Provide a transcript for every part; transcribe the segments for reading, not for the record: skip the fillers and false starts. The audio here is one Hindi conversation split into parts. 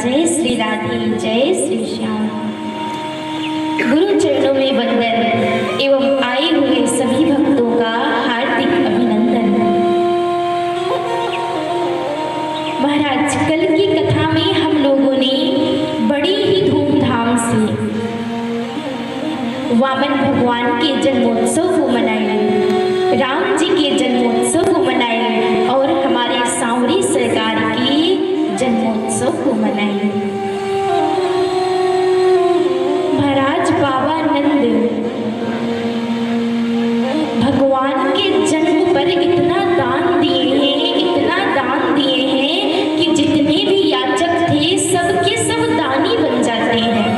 जय श्री राधे, जय श्री श्याम। गुरु चरणों में वंदन एवं आए हुए सभी भक्तों का हार्दिक अभिनंदन। महाराज, कल की कथा में हम लोगों ने बड़ी ही धूमधाम से वामन भगवान के जन्मोत्सव को मनाया, राम जी के जन्मोत्सव को मनाए और हमारे सांवरी सरकार के जन्मोत्सव को मनाए। महाराज बाबा नंद भगवान के जन्म पर इतना दान दिए हैं, इतना दान दिए हैं कि जितने भी याचक थे सबके सब दानी बन जाते हैं।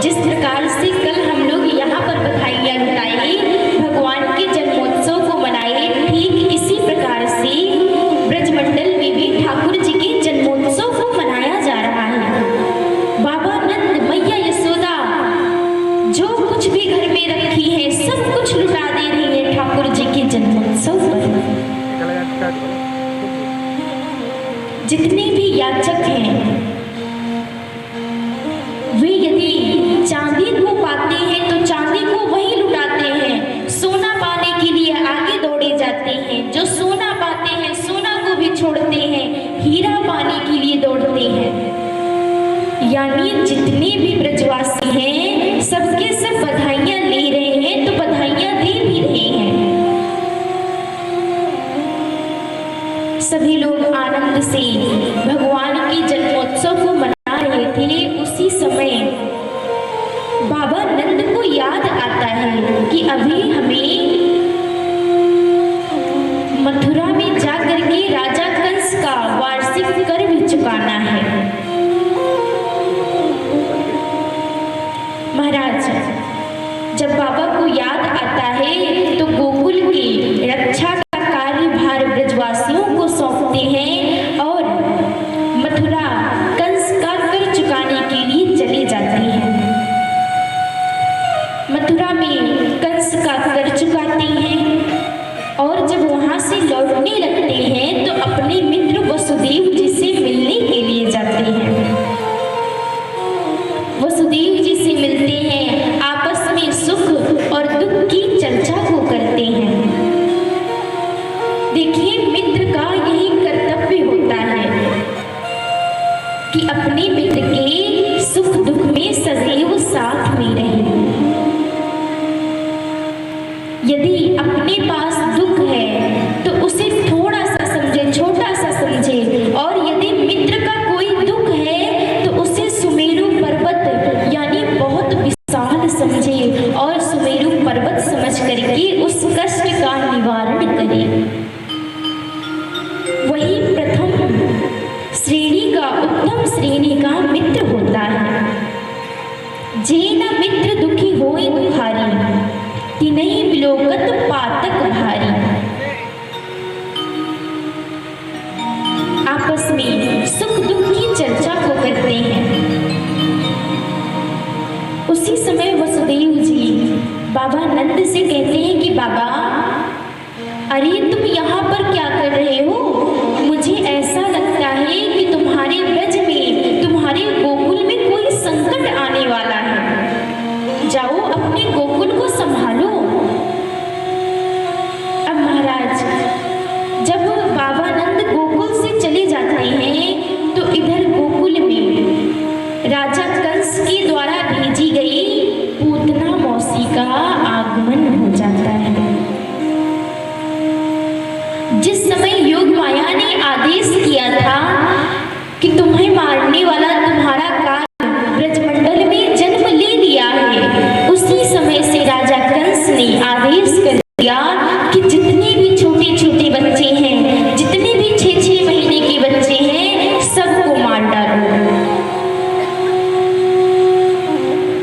जिस प्रकार से कल हम लोग यहाँ पर बधाइयाँ लुटाई, भगवान के जन्मोत्सव को मनाए, ठीक इसी प्रकार से ब्रजमंडल में भी ठाकुर जी के जन्मोत्सव को मनाया जा रहा है। बाबा नंद, मैया यशोदा जो कुछ भी घर में रखी है सब कुछ लुटा दे रही है ठाकुर जी के जन्मोत्सव पर। जितने भी याचक हैं वे यदि चांदी को पाते हैं तो चांदी को वही लुटाते हैं, सोना पाने के लिए आगे दौड़े जाते हैं। जो सोना पाते हैं सोना को भी छोड़ते हैं, हीरा पाने के लिए दौड़ते हैं। यानी जितने भी ब्रजवासी हैं सबके सब बधाइयां ले रहे हैं, तो बधाइयां दे भी रहे हैं। सभी लोग आनंद से भगवान के जन्मोत्सव को मना रहे थे। उसी समय बाबा नंद को याद आता है कि अभी हमें मथुरा में जाकर के राजा कंस का वार्षिक कर भी चुकाना है। महाराज, जब बाबा को याद आता है तो गोकुल की रक्षा का कार्यभार ब्रजवासियों को सौंपते हैं और मथुरा कंस का कर चुकाने के लिए चले जाते हैं। मथुरा में कंस का कर चुकाते हैं और जब वहां से लौटने लगते हैं तो अपने मित्र वसुदेव जी से मिलने के लिए जाते हैं। वसुदेव जी से मिलते हैं, आपस में सुख और दुख की चर्चा को करते हैं। देखिए, मित्र का यही कर्तव्य होता है कि अपने मित्र के सुख दुख में सदैव साथ में रहे। यदि अपने पास दुख है तो उसे थोड़ा सा समझे, छोटा सा समझे, और यदि मित्र का कोई दुख है तो उसे सुमेरु पर्वत यानी बहुत विशाल समझे और सुमेरु पर्वत समझ करके उस कष्ट का निवारण करे। वही प्रथम श्रेणी का, उत्तम श्रेणी का मित्र होता है। जे न मित्र दुखी होई दुखारी, तिनहि बिलोकत पातक भारी। आपस में सुख दुख की चर्चा को करते हैं। उसी समय वसुदेव जी बाबा नंद से कहते हैं कि बाबा, अरे तुम यहाँ पर क्या कर रहे हो? मुझे ऐसा लगता है कि तुम्हारे ब्रज में, तुम्हारे गोकुल में कोई संकट आने वाला है। जाओ अपने गोकुल को संभालो। अब महाराज, जब बाबा नंद गोकुल से चले जाते हैं तो इधर गोकुल में राजा कंस के द्वारा भेजी गई पूतना मौसी का आगमन हो जाता है। जिस समय योग माया ने आदेश किया था कि तुम्हें मारने वाला तुम्हारा काल ब्रजमंडल में जन्म ले लिया है, उसी समय से राजा कंस ने आदेश कर दिया कि जितने भी छोटे छोटे बच्चे हैं, जितने भी 6-6 महीने के बच्चे हैं, सबको मार डालो।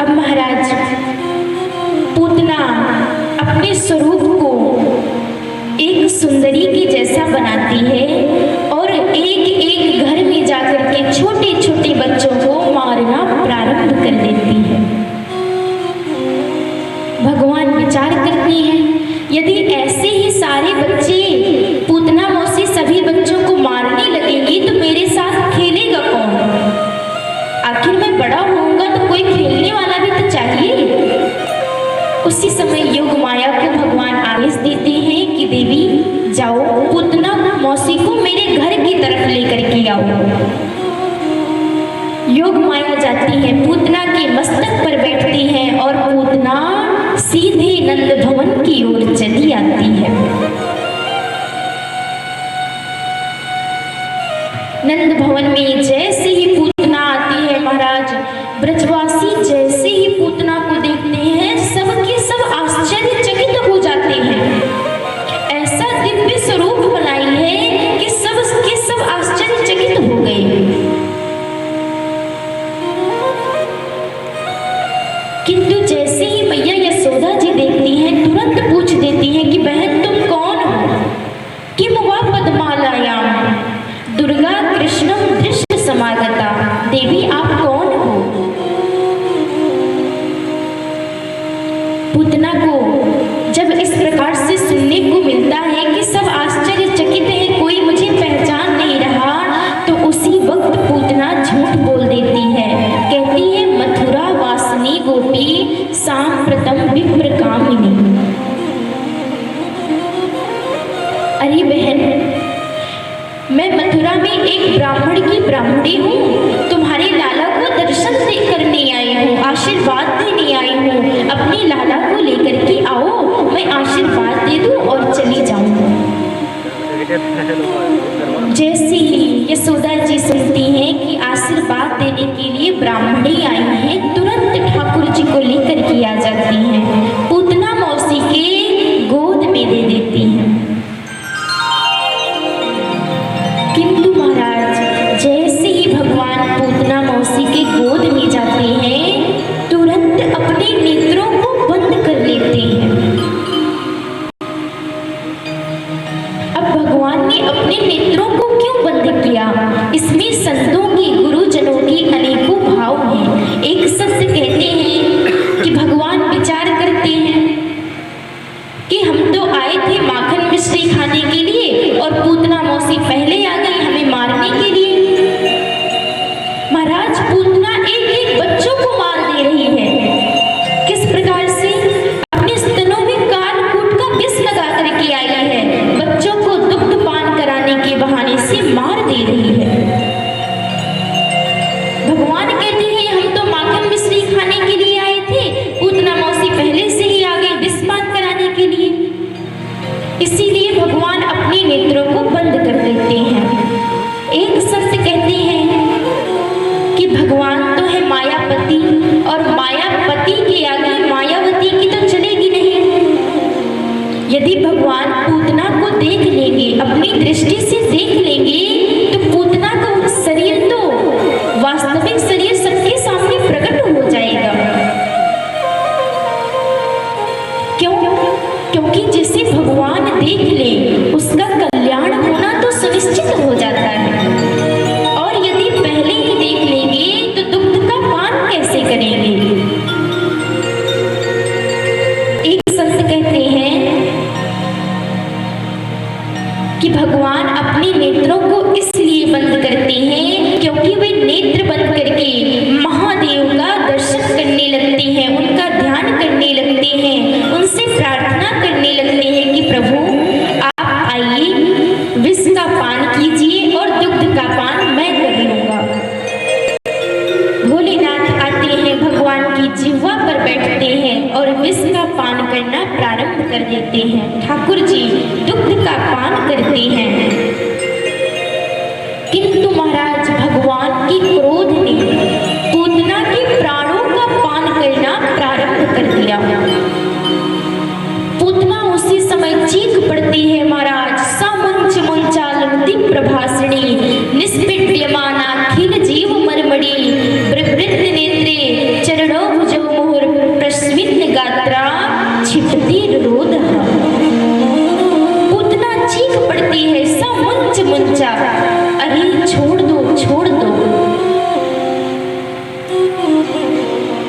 अब महाराज, पूतना अपने स्वरूप को एक सुंदरी के जैसा बनाती है और एक एक घर में जाकर के छोटे छोटे बच्चों को मारना प्रारंभ कर देती है। भगवान विचार करती हैं, यदि ऐसे ही सारे बच्चे पूतना मौसी सभी समय योग माया को भगवान आदेश देते हैं कि देवी जाओ, पूतना मौसी को मेरे घर की तरफ लेकर के आओ। योग माया जाती है, पूतना के मस्तक पर बैठती है और पूतना सीधे नंद भवन की ओर चली आती है। नंद भवन में जैसे ही पूतना आती है महाराज, ब्रजवासी जैसे ही पूतना को देखते हैं सबके सब आश्चर्यचकित हो जाते हैं। ऐसा दिव्य स्वरूप बनाई है कि सब के सब आश्चर्यचकित हो गए। किंतु जैसे ही मैया यशोदा जी देखती हैं तुरंत पूछ देती हैं कि बहन तुम कौन हो? किम वा पद्मालयाम दुर्गा कृष्णम दृष्ट समागता। देवी आप कौन हो? पूतना को जब इस प्रकार से सुनने को मिलता है कि सब आश्चर्यचकित हैं, कोई मुझे पहचान नहीं रहा, तो उसी वक्त पूतना झूठ बोल देती है। कहती है मथुरा वासिनी गोपी सांप्रतम विप्र कामिनी। अरे बहन, मैं मथुरा में एक ब्राह्मण की ब्राह्मणी हूँ, तुम्हारे लाला को दर्शन करने आई हूँ, आशीर्वाद देने आई हूँ। अपने लाला को लेकर के आओ, मैं आशीर्वाद दे दूँ और चली जाऊँ। जैसे ही यशोदा जी सुनती हैं कि आशीर्वाद देने के लिए ब्राह्मणी आई हैं, तुरंत ठाकुर जी को लेकर के आ जाती हैं, पूतना मौसी के गोद में दे देती हैं। किंतु महाराज जैसे ही भगवान पूतना मौसी के गोद में जाते हैं तुरंत अपने नेत्रों को बंद कर लेते हैं। अब भगवान ने अपने नेत्रों को क्यों बंद किया? इसमें संतों की, गुरुजनों की अनेकों भाव हैं। एक संत कहते हैं कि भगवान विचार करते हैं कि हम तो आए थे माखन मिश्री खाने के लिए और पूतना मौसी पहले आ गई हमें मारने के लिए। महाराज पूतना एक एक बच्चों को मार दे रही है। किस प्रकार से? अपने स्तनों में कालकूट का विष लगा करके आई है, बच्चों को दुग्ध पान कराने के बहाने से मार दे रही है। भगवान कहते हैं हम तो माखन मिश्री खाने के लिए आए थे, पूतना मौसी पहले से ही आ गई विष पान कराने के लिए। इसीलिए भगवान अपने नेत्रों को बंद कर देते हैं। एक संत कहते हैं कि भगवान तो है मायापति और मायापति के आगे मायावती की तो चलेगी नहीं। यदि भगवान पूतना को देख लेंगे, अपनी दृष्टि से देख लेंगे, तो पूतना का शरीर तो वास्तविक शरीर सबके सामने प्रकट हो जाएगा। क्यों? क्योंकि जिसे भगवान देख ले उसका कल्याण होना तो सुनिश्चित हो जाता है। और यदि पहले ही देख लेंगे तो दुग्ध का पान कैसे करेंगे? एक संत कहते हैं कि भगवान अपने नेत्रों को इसलिए बंद करते हैं क्योंकि वे नेत्र बंद करके महादेव का दर्शन करने लगते हैं, उनका ध्यान करने लगते हैं, उनसे प्रार्थना करने लगते हैं कि प्रभु आप आइए, विष का पान कीजिए और दुग्ध का पान मैं कर लूंगा। भोलेनाथ आते हैं, भगवान की जिह्वा पर बैठते हैं और विष का पान करना प्रारंभ कर देते हैं। ठाकुर जी दुग्ध का पान करते हैं, किंतु महाराज भगवान की क्रोध ने पूतना के प्राणों का पान करना प्रारंभ कर दिया। पूतना उसी समय चीख पड़ती है महाराज, सामुंच मुंचालंति प्रभासिणी निष्पीड्यमानाखिल जीव मरमणि प्रवृत्त नेत्रे चरणो भुजो मुहुर प्रस्विन्न गात्रा क्षिपति रोदः। पूतना चीख पड़ती है, सामुंच मुंचा, अरे छोड़ दो छोड़ दो।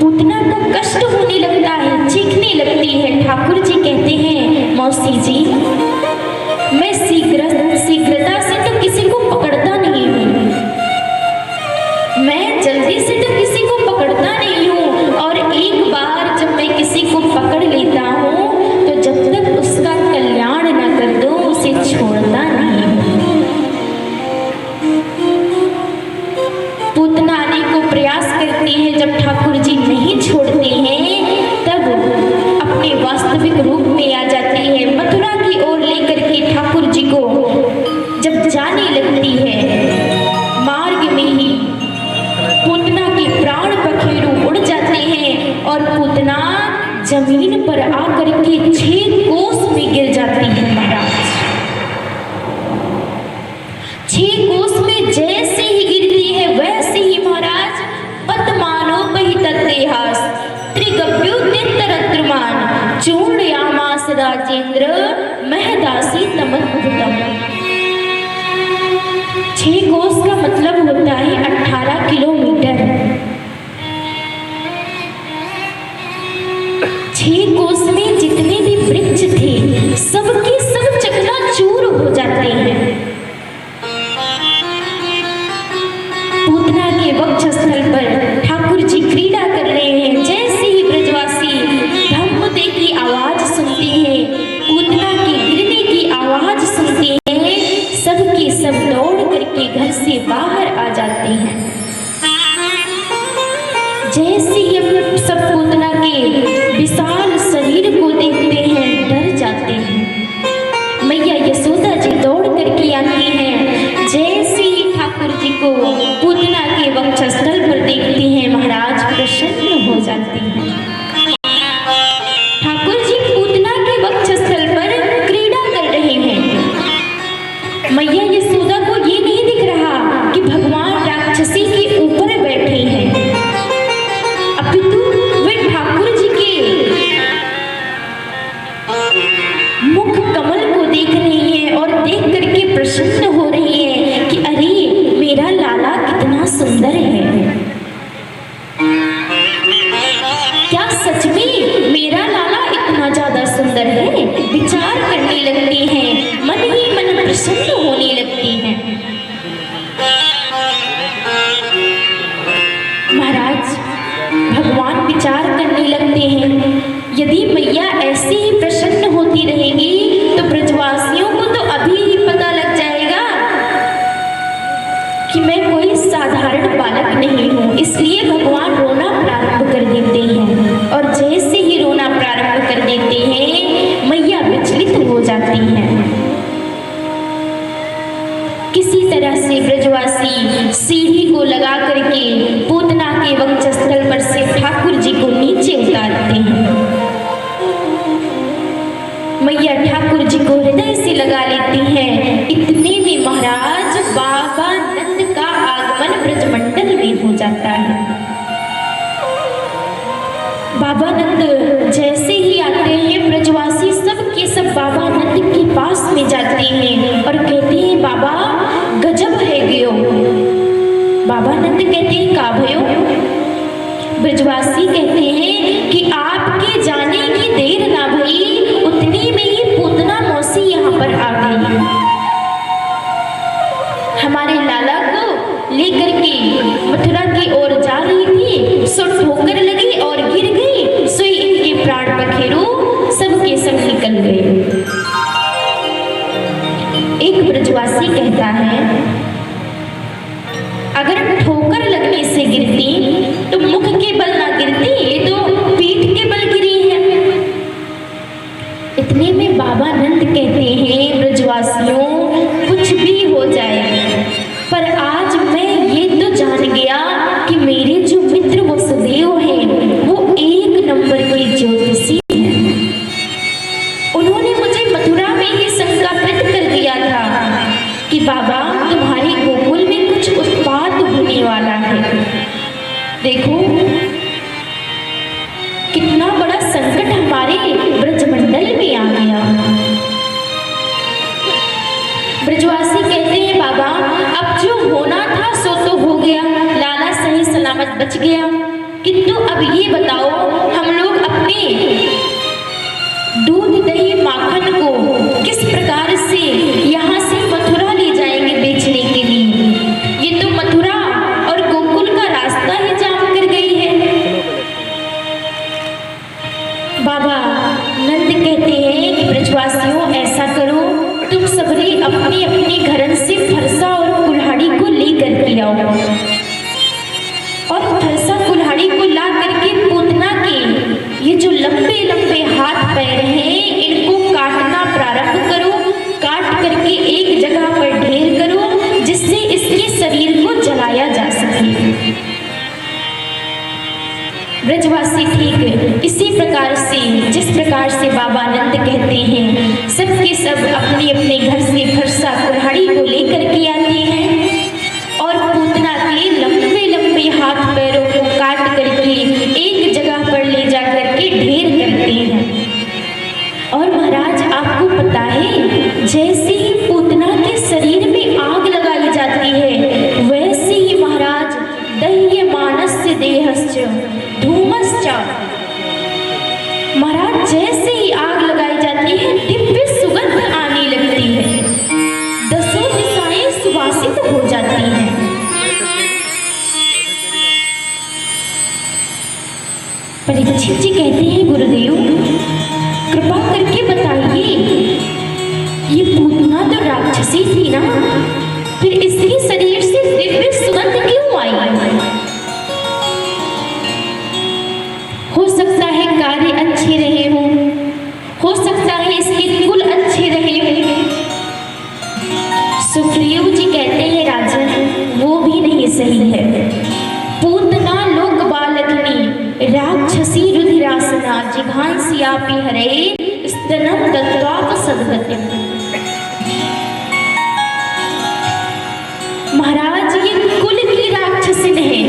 पूतना को कष्ट होने लगता है, चीखने लगती है। ठाकुर जी कहते हैं मौसी जी मैं शीघ्रता से तो किसी को पकड़ता नहीं हूँ, मैं जल्दी से तो किसी को पकड़ता नहीं हूँ, और एक बार जब मैं किसी को पकड़ लेता हूँ गिर जाती है महाराज। 6 कोस में जैसे ही गिरती है वैसे ही महाराज पद्मानो पहितदेहास त्रिगभ्युद्यंतरद्रुमान चूर्णयामास राजेंद्र महदासी तमद्भुतम। 6 कोस का मतलब होता है 18 किलोमीटर। 6 कोस में जितने भी वृक्ष थे सबके सब चकनाचूर हो जाते हैं। पूतना के वक्षस्थल पर ठाकुर जी क्रीड़ा कर रहे हैं। जैसे ही ब्रजवासी धम्मते की आवाज सुनते हैं, पूतना के गिरने की आवाज सुनते हैं, सबके सब दौड़ करके घर से बाहर आ जाते हैं। जैसे ही हम सब पूतना के विशाल शरीर को देखते हैं डर जाते हैं। मैया यशोदा जी दौड़ करके आती हैं। जैसे ही ठाकुर जी को पूतना के वक्षस्थल पर देखती हैं महाराज प्रसन्न हो जाती हैं। ठाकुर जी पूतना के वक्षस्थल पर क्रीड़ा कर रहे हैं। मैया यशोदा को ये नहीं दिख रहा कि भगवान राक्षसी के ऊपर बैठे हैं, अपितु वे ठाकुर जी के मुख कमल को देख रही हैं और देख करके प्रसन्न हो रही हैं कि अरे मेरा लाला कितना सुंदर है। क्या सच में मेरा लाला इतना ज्यादा सुंदर है? विचार करने लगती हैं, मन ही मन प्रसन्न होने लगती हैं। महाराज भगवान विचार करने लगते हैं, यदि मैया ऐसे ही प्रसन्न होती रहेगी तो ब्रजवासियों को तो अभी ही पता लग जाएगा कि मैं कोई साधारण बालक नहीं हूँ। इसलिए भगवान रोना प्रारंभ कर देते हैं और जैसे ही रोना प्रारंभ कर देते हैं मैया विचलित हो जाती हैं। किसी तरह से ब्रजवासी सीढ़ी को लगा करके पूतना के वक्षस्थल पर से ठाकुर जी को नीचे उतारते हैं। मैया ठाकुर जी को हृदय से लगा लेती हैं। इतने में महाराज बाबा नंद का आगमन ब्रजमंडल में हो जाता है। बाबा नंद जैसे ही आते हैं ब्रजवासी सब के सब बाबा नंद के पास में जाते हैं और कहते हैं बाबा गजब है गयो। बाबा नंद कहते हैं का भयो? ब्रजवासी कहते हैं कि आपके जाने की देर ना भई, उतनी में ही पूतना मौसी यहाँ पर आ गई। हमारे लाला को लेकर के मथुरा की ओर जा रही थी, सो ठोकर लगी और गिर गई, सो इनके प्राण पखेरु सबके सब निकल गए। एक ब्रजवासी कहता है अगर ठोकर लगने से गिरती तो मुख के बल ना गिरती, ये तो पीठ के बल गिरी है। इतने में बाबा नंद कहते हैं ब्रजवासियों कुछ भी हो जाए, पर आज मैं ये तो जान गया कि मेरे जो मित्र वसुदेव हैं वो 1 नंबर के ज्योतिषी हैं। उन्होंने मुझे मथुरा में ही संकापित कर दिया था कि बाबा तुम्हारे गोकुल में कुछ उत्पात होने वाला है। देखो कितना बड़ा संकट हमारे ब्रजमंडल में आ गया। ब्रजवासी कहते हैं बाबा अब जो होना था सो तो हो गया, लाला सही सलामत बच गया, किंतु अब ये बताओ हम लोग अपने दूध दही माखन को किस प्रकार से यहाँ से मथुरा ले जाएंगे बेचने के लिए? ये तो मथुरा और गोकुल का रास्ता ही जाम कर गई है। बाबा नंद कहते हैं कि ब्रजवासियों ऐसा करो तुम सबरी अपने अपने घरन से फरसा और कुल्हाड़ी को लेकर के आओ और फरसा कुल्हाड़ी को ला करके पूतना के ये जो लंबे लंबे हाथ पैर हैं इनको काटना प्रारंभ ब्रजवासी ठीक इसी प्रकार से, जिस प्रकार से बाबा आनंद कहते हैं, सबके सब अपने अपने घर से फरसा कुल्हाड़ी को लेकर के आते हैं और पूतना के लंबे लंबे हाथ पैरों को काट करके एक जगह पर ले जा करके ढेर करते हैं। और महाराज आपको पता है, जैसे ही पूतना के शरीर में आग लगाई जाती है, वैसे ही महाराज दह्यमानस्य देहस्य धूमश्च, महाराज जैसे ही आग लगाई जाती है दिव्य सुगंध आने लगती है, दसों दिशाएं सुवासित हो जाती हैं। परीक्षित जी कहते हैं, गुरुदेव कृपा करके बताइए, ये पूतना तो राक्षसी थी ना, फिर इसके शरीर से दिव्य सुगंध क्यों आई? हो सकता है कार्य अच्छे रहे हो सकता है इसके कुल अच्छे रहे हो। सुग्रीव जी कहते हैं, राजन वो भी नहीं सही है। पूतना लोक बालकनी राक्षसी रुधिरासना जिघांस्यापि हरे स्तनम दत्त्वा सद्गतिम्। महाराज ये कुल की राक्षसिन है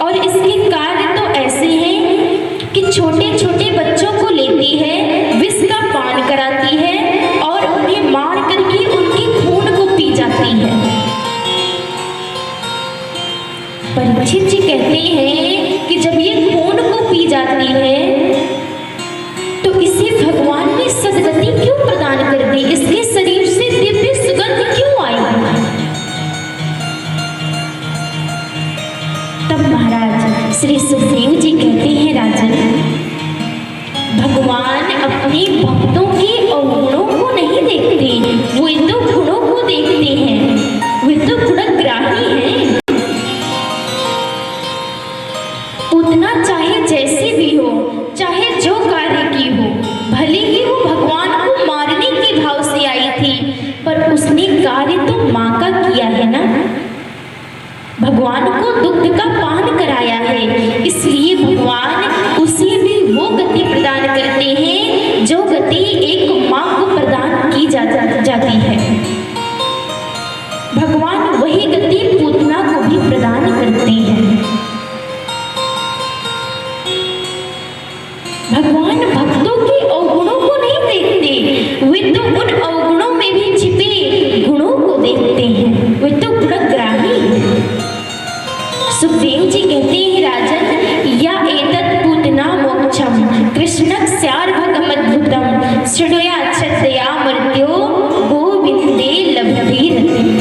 और इसके कार्य तो ऐसे हैं कि छोटे छोटे बच्चों को लेती है, विष का पान कराती है और उन्हें मार करके उनके खून को पी जाती है। परीक्षित जी कहते हैं कि जब ये खून को पी जाती है तो इसे भगवान ने सद्गति क्यों प्रदान कर दी? इसके शरीर से दिव्य सुगंध क्यों आई? तब महाराज श्री सुखदेव जी कहते हैं, राजन भगवान अपने भक्तों के अवगुणों को नहीं देखते, वे तो गुणों को देखते हैं, वे तो गुणग्राही हैं। पूतना चाहे जैसे भी हो, चाहे जो कार्य की हो, भले ही वो भगवान को मारने के भाव से आई थी, पर उसने कार्य तो माँ का किया है ना, भगवान को दुग्ध का पान कराया है, इसलिए भगवान उसे भी वो गति प्रदान करते हैं जो गति एक माँ को प्रदान की जाती है। भगवान वही गति पूतना को भी प्रदान करते हैं। भगवान भक्तों के अवगुणों को नहीं देखते, वे तो उन अवगुणों में भी छिपे गुणों को देखते हैं, वे तो गुणग्राही हैं। सुखदेव जी कहते हैं, राजन या एतत् पूतना मोक्षम कृष्णस्यार्भकमद्भुतम् शृणुयात् श्रद्धया मर्त्यो गोविंदे लभते रतिम्।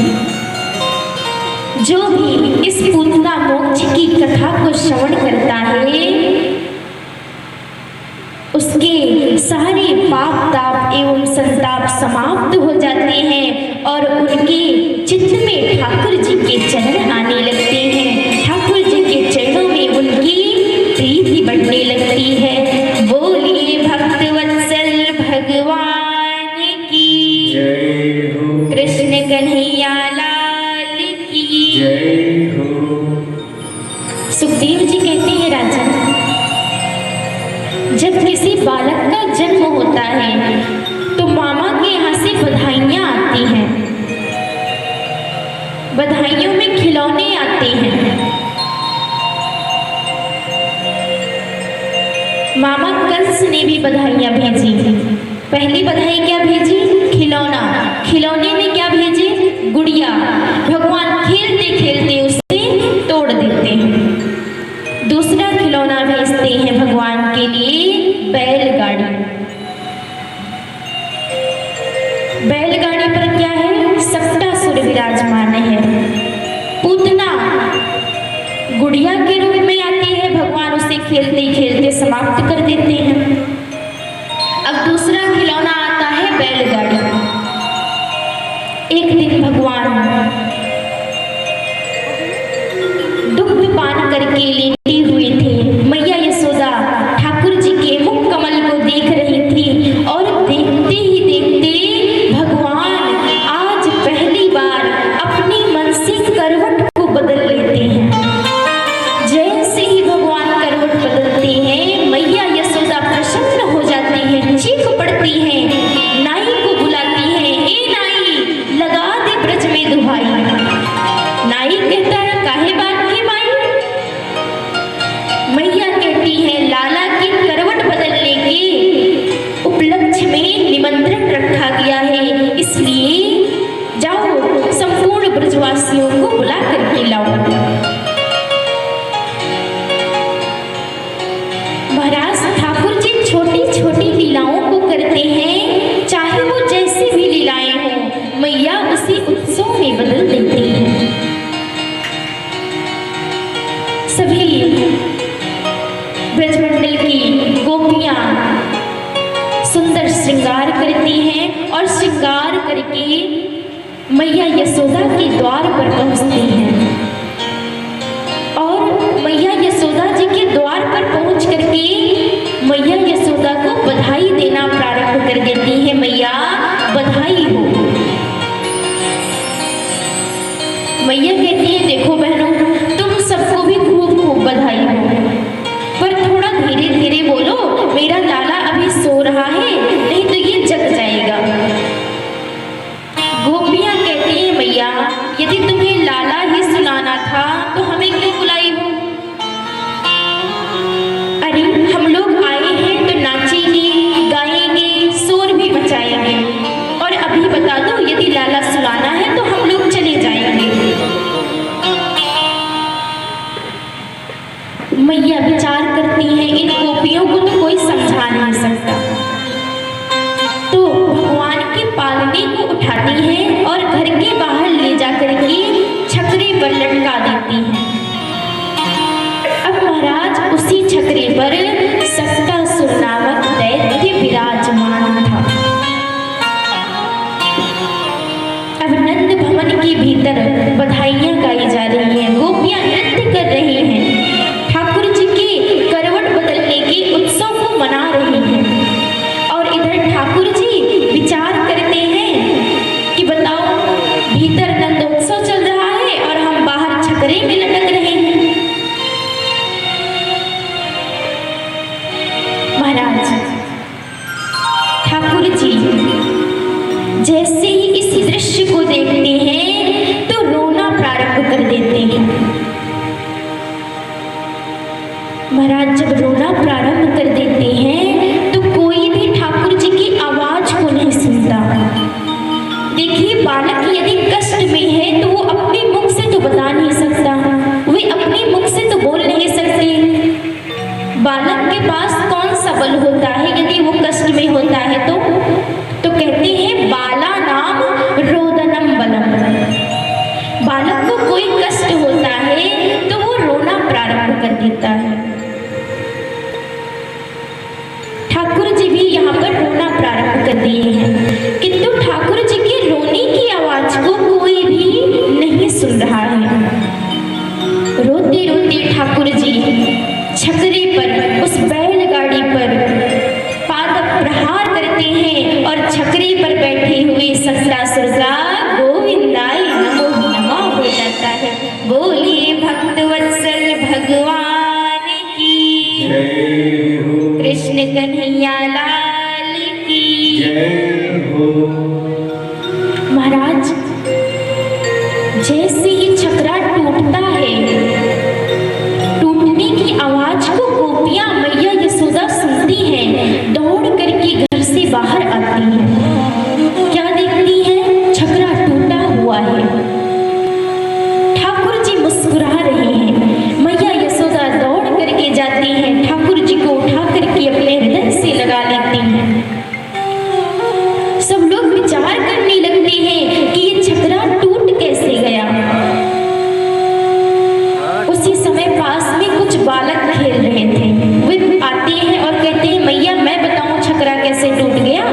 जो भी इस पूतना मोक्ष की कथा को श्रवण करता है, उसके सारे पाप ताप एवं संताप समाप्त हो जाते हैं और उनके चित्त में ठाकुर जी के चरण आने लगते हैं, ठाकुर जी के चरणों में उनकी प्रीति बढ़ने लगती है। बोलिए भक्तवत्सल भगवान की जय हो, कृष्ण कन्हैया लाल की जय हो। सुखदेव जी कहते हैं, राजन जब किसी बालक का जन्म होता है तो मामा के यहाँ से बधाइयाँ आती हैं, बधाइयों में खिलौने आते हैं। मामा कंस ने भी बधाइयाँ भेजी। पहली बधाई क्या भेजी? खिलौना। खिलौने में क्या भेजे? गुड़िया। भगवान खेलते खेलते उसे तोड़ देते हैं। दूसरा खिलौना भेजते हैं भगवान के लिए बैलगाड़ी। बैलगाड़ी पर क्या है? सप्तासुर विराजमान है। पूतना गुड़िया के रूप में आती है, भगवान उसे खेलते खेलते समाप्त कर देते हैं। अब दूसरा खिलौना आता है बैलगाड़ी। एक दिन भगवान दुग्ध पान करके लेटी हुई थी। मैया यशोदा ठाकुर जी के मुख कमल को देख रही थी और देखते ही देखते भगवान आज पहली बार अपनी मन से करवट को बदल लेते हैं। जैसे ही भगवान करवट मैया यशोदा के द्वार पर पहुंचती हैं और मैया यशोदा जी के द्वार पर पहुंच करके मैया यशोदा को बधाई देना प्रारंभ कर देती है। मैया बधाई हो। मैया कहती है देखो बहनों, तुम सबको भी खूब खूब बधाई हो, पर थोड़ा धीरे धीरे बोलो, मेरा लाला अभी सो रहा है, नहीं तो ये जग जाएगा। गोपियां कहती हैं मैया यदि तुम्हें लाला ही सुनाना था तो हमें क्यों बुलाई हो? अरे हम लोग आए हैं तो नाचेंगे, गाएंगे, शोर भी मचाएंगे, और अभी बता दो यदि लाला सुनाना है तो हम लोग चले जाएंगे। मैया विचार करती हैं इन गोपियों को तो कोई समझा नहीं सकता, तो भगवान के पालने को उठाती हैं और घर के बाहर ले जाकर के छकरे पर लटका देती हैं। अब महाराज उसी छकरे पर सट्टासुर नामक दैत्य विराजमान था। अब नंद भवन के भीतर बधाइयां गाई जा रही हैं, गोपियां नृत्य कर रही हैं, ठाकुर जी के करवट बदलने के उत्सव को मना रही हैं। और इधर ठाकुर जी विचार करते हैं कि बताओ भीतर नंदोत्सव चल रहा है और हम बाहर छकरे में लटक रहे हैं। महाराज ठाकुर जी जैसे ही इस दृश्य को देखते हैं तो रोना प्रारंभ कर देते हैं। महाराज जब रोना प्रारंभ कर देते हैं तो कोई भी ठाकुर जी की आवाज को नहीं सुनता। देखिए बालक यदि कष्ट में है तो वो अपने मुख से तो बता नहीं सकता, वे अपने मुख से तो बोल नहीं सकते। बालक के पास कौन सा बल होता है यदि वो कष्ट में होता है तो कहते हैं बाला नाम रोदनम बलम। बालक को कोई कष्ट होता है तो वो रोना प्रारंभ कर देता है। ठाकुर जी भी यहाँ पर रोना प्रारंभ कर दिए हैं, किंतु ठाकुर जी के रोने की आवाज को कोई भी नहीं सुन रहा है। रोते रोते ठाकुर जी छकरे पर, उस बैलगाड़ी पर पाद प्रहार करते हैं और छकरे पर बैठे हुए सट्टासुर का गोविंदाय नमो नमः हो जाता है। बोलिए भक्त वत्सल भगवान की जय हो, कृष्ण कन्हैया लाल की जय हो। महाराज जैसे ही छकरा टूटता है, टूटने की आवाज को गोपियां मैया यशोदा सुनती हैं, दौड़ करके घर से बाहर आती हैं। क्या देखती हैं? छकरा टूटा हुआ है। ठाकुर जी मुस्कुरा रहे हैं। मैया यशोदा दौड़ करके जाती हैं, ठाकुर जी को उठा करके अपने हृदय से लगा लेती हैं। सब लोग विचार करने लगते हैं कि ये छकरा टूट कैसे गया। उसी समय पास में कुछ बालक खेल रहे थे, वे आते हैं और कहते हैं मैया मैं बताऊं छकरा कैसे टूट गया।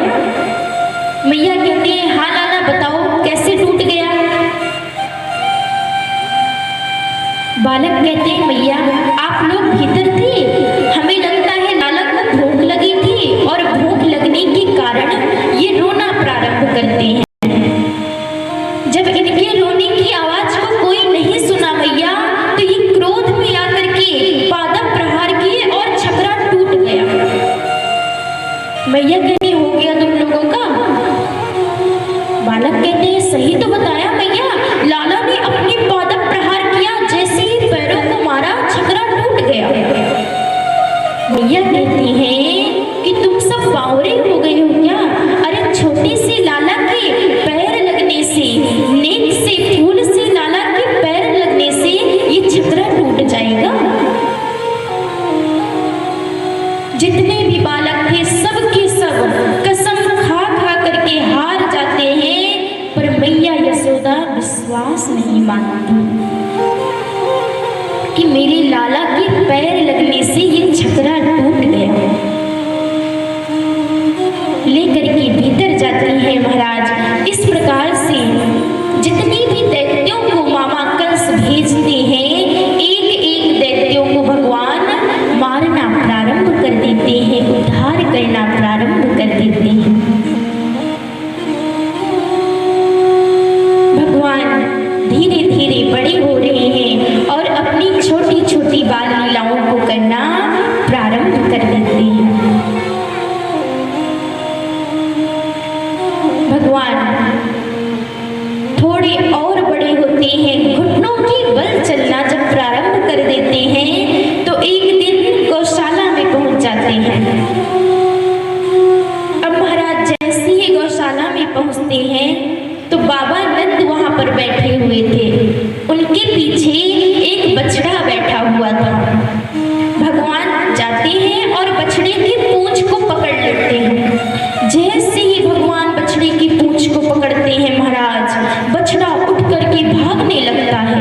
मैया कहते हैं हाँ लाला बताओ कैसे टूट गया। बालक कहते हैं मैया आप लोग भीतर थे, हमें लगता है लाला को भूख लगी थी और भूख लगने के कारण ये रोना प्रारंभ करते हैं। जब इनके रोने की आवाज को कोई नहीं सुना मैया तो ये क्रोध में आकर के पाद प्रहार किए और छकरा टूट गया। मैया कहते हो गया तुम लोगों का? बालक कहते हैं सही तो बताया मैया, लाला ने अपने पाद प्रहार किया, जैसे ही पैरों को मारा छकरा टूट गया। मैया कहती हैं कि तुम सब बावरे हो गए हो क्या? अरे छोटे से लाला के पैर लगने से, नेक से फूल से लाला के पैर लगने से ये छकरा टूट जाएगा। जितने भी बालक थे सब के सब कसम खा खा करके हार जाते हैं, पर मैया यशोदा विश्वास नहीं मानती कि मेरे लाला के पैर लगने से ये छकरा टूट गया। लेकर के भीतर जाती है महाराज। इस प्रकार से भगवान थोड़े और बड़े होते हैं, घुटनों की बल चलना जब प्रारंभ कर देते हैं तो एक दिन गौशाला में पहुंच जाते हैं। अब महाराज जैसे ही गौशाला में पहुंचते हैं तो बाबा नंद वहां पर बैठे हुए थे। उनके पीछे एक बछड़ा बैठा हुआ था। भगवान जाते हैं और बछड़े की पूंछ को पकड़ लेते हैं। जैसे ही भगवान बछड़े की पूंछ को पकड़ते हैं महाराज, बछड़ा उठ करके भागने लगता है।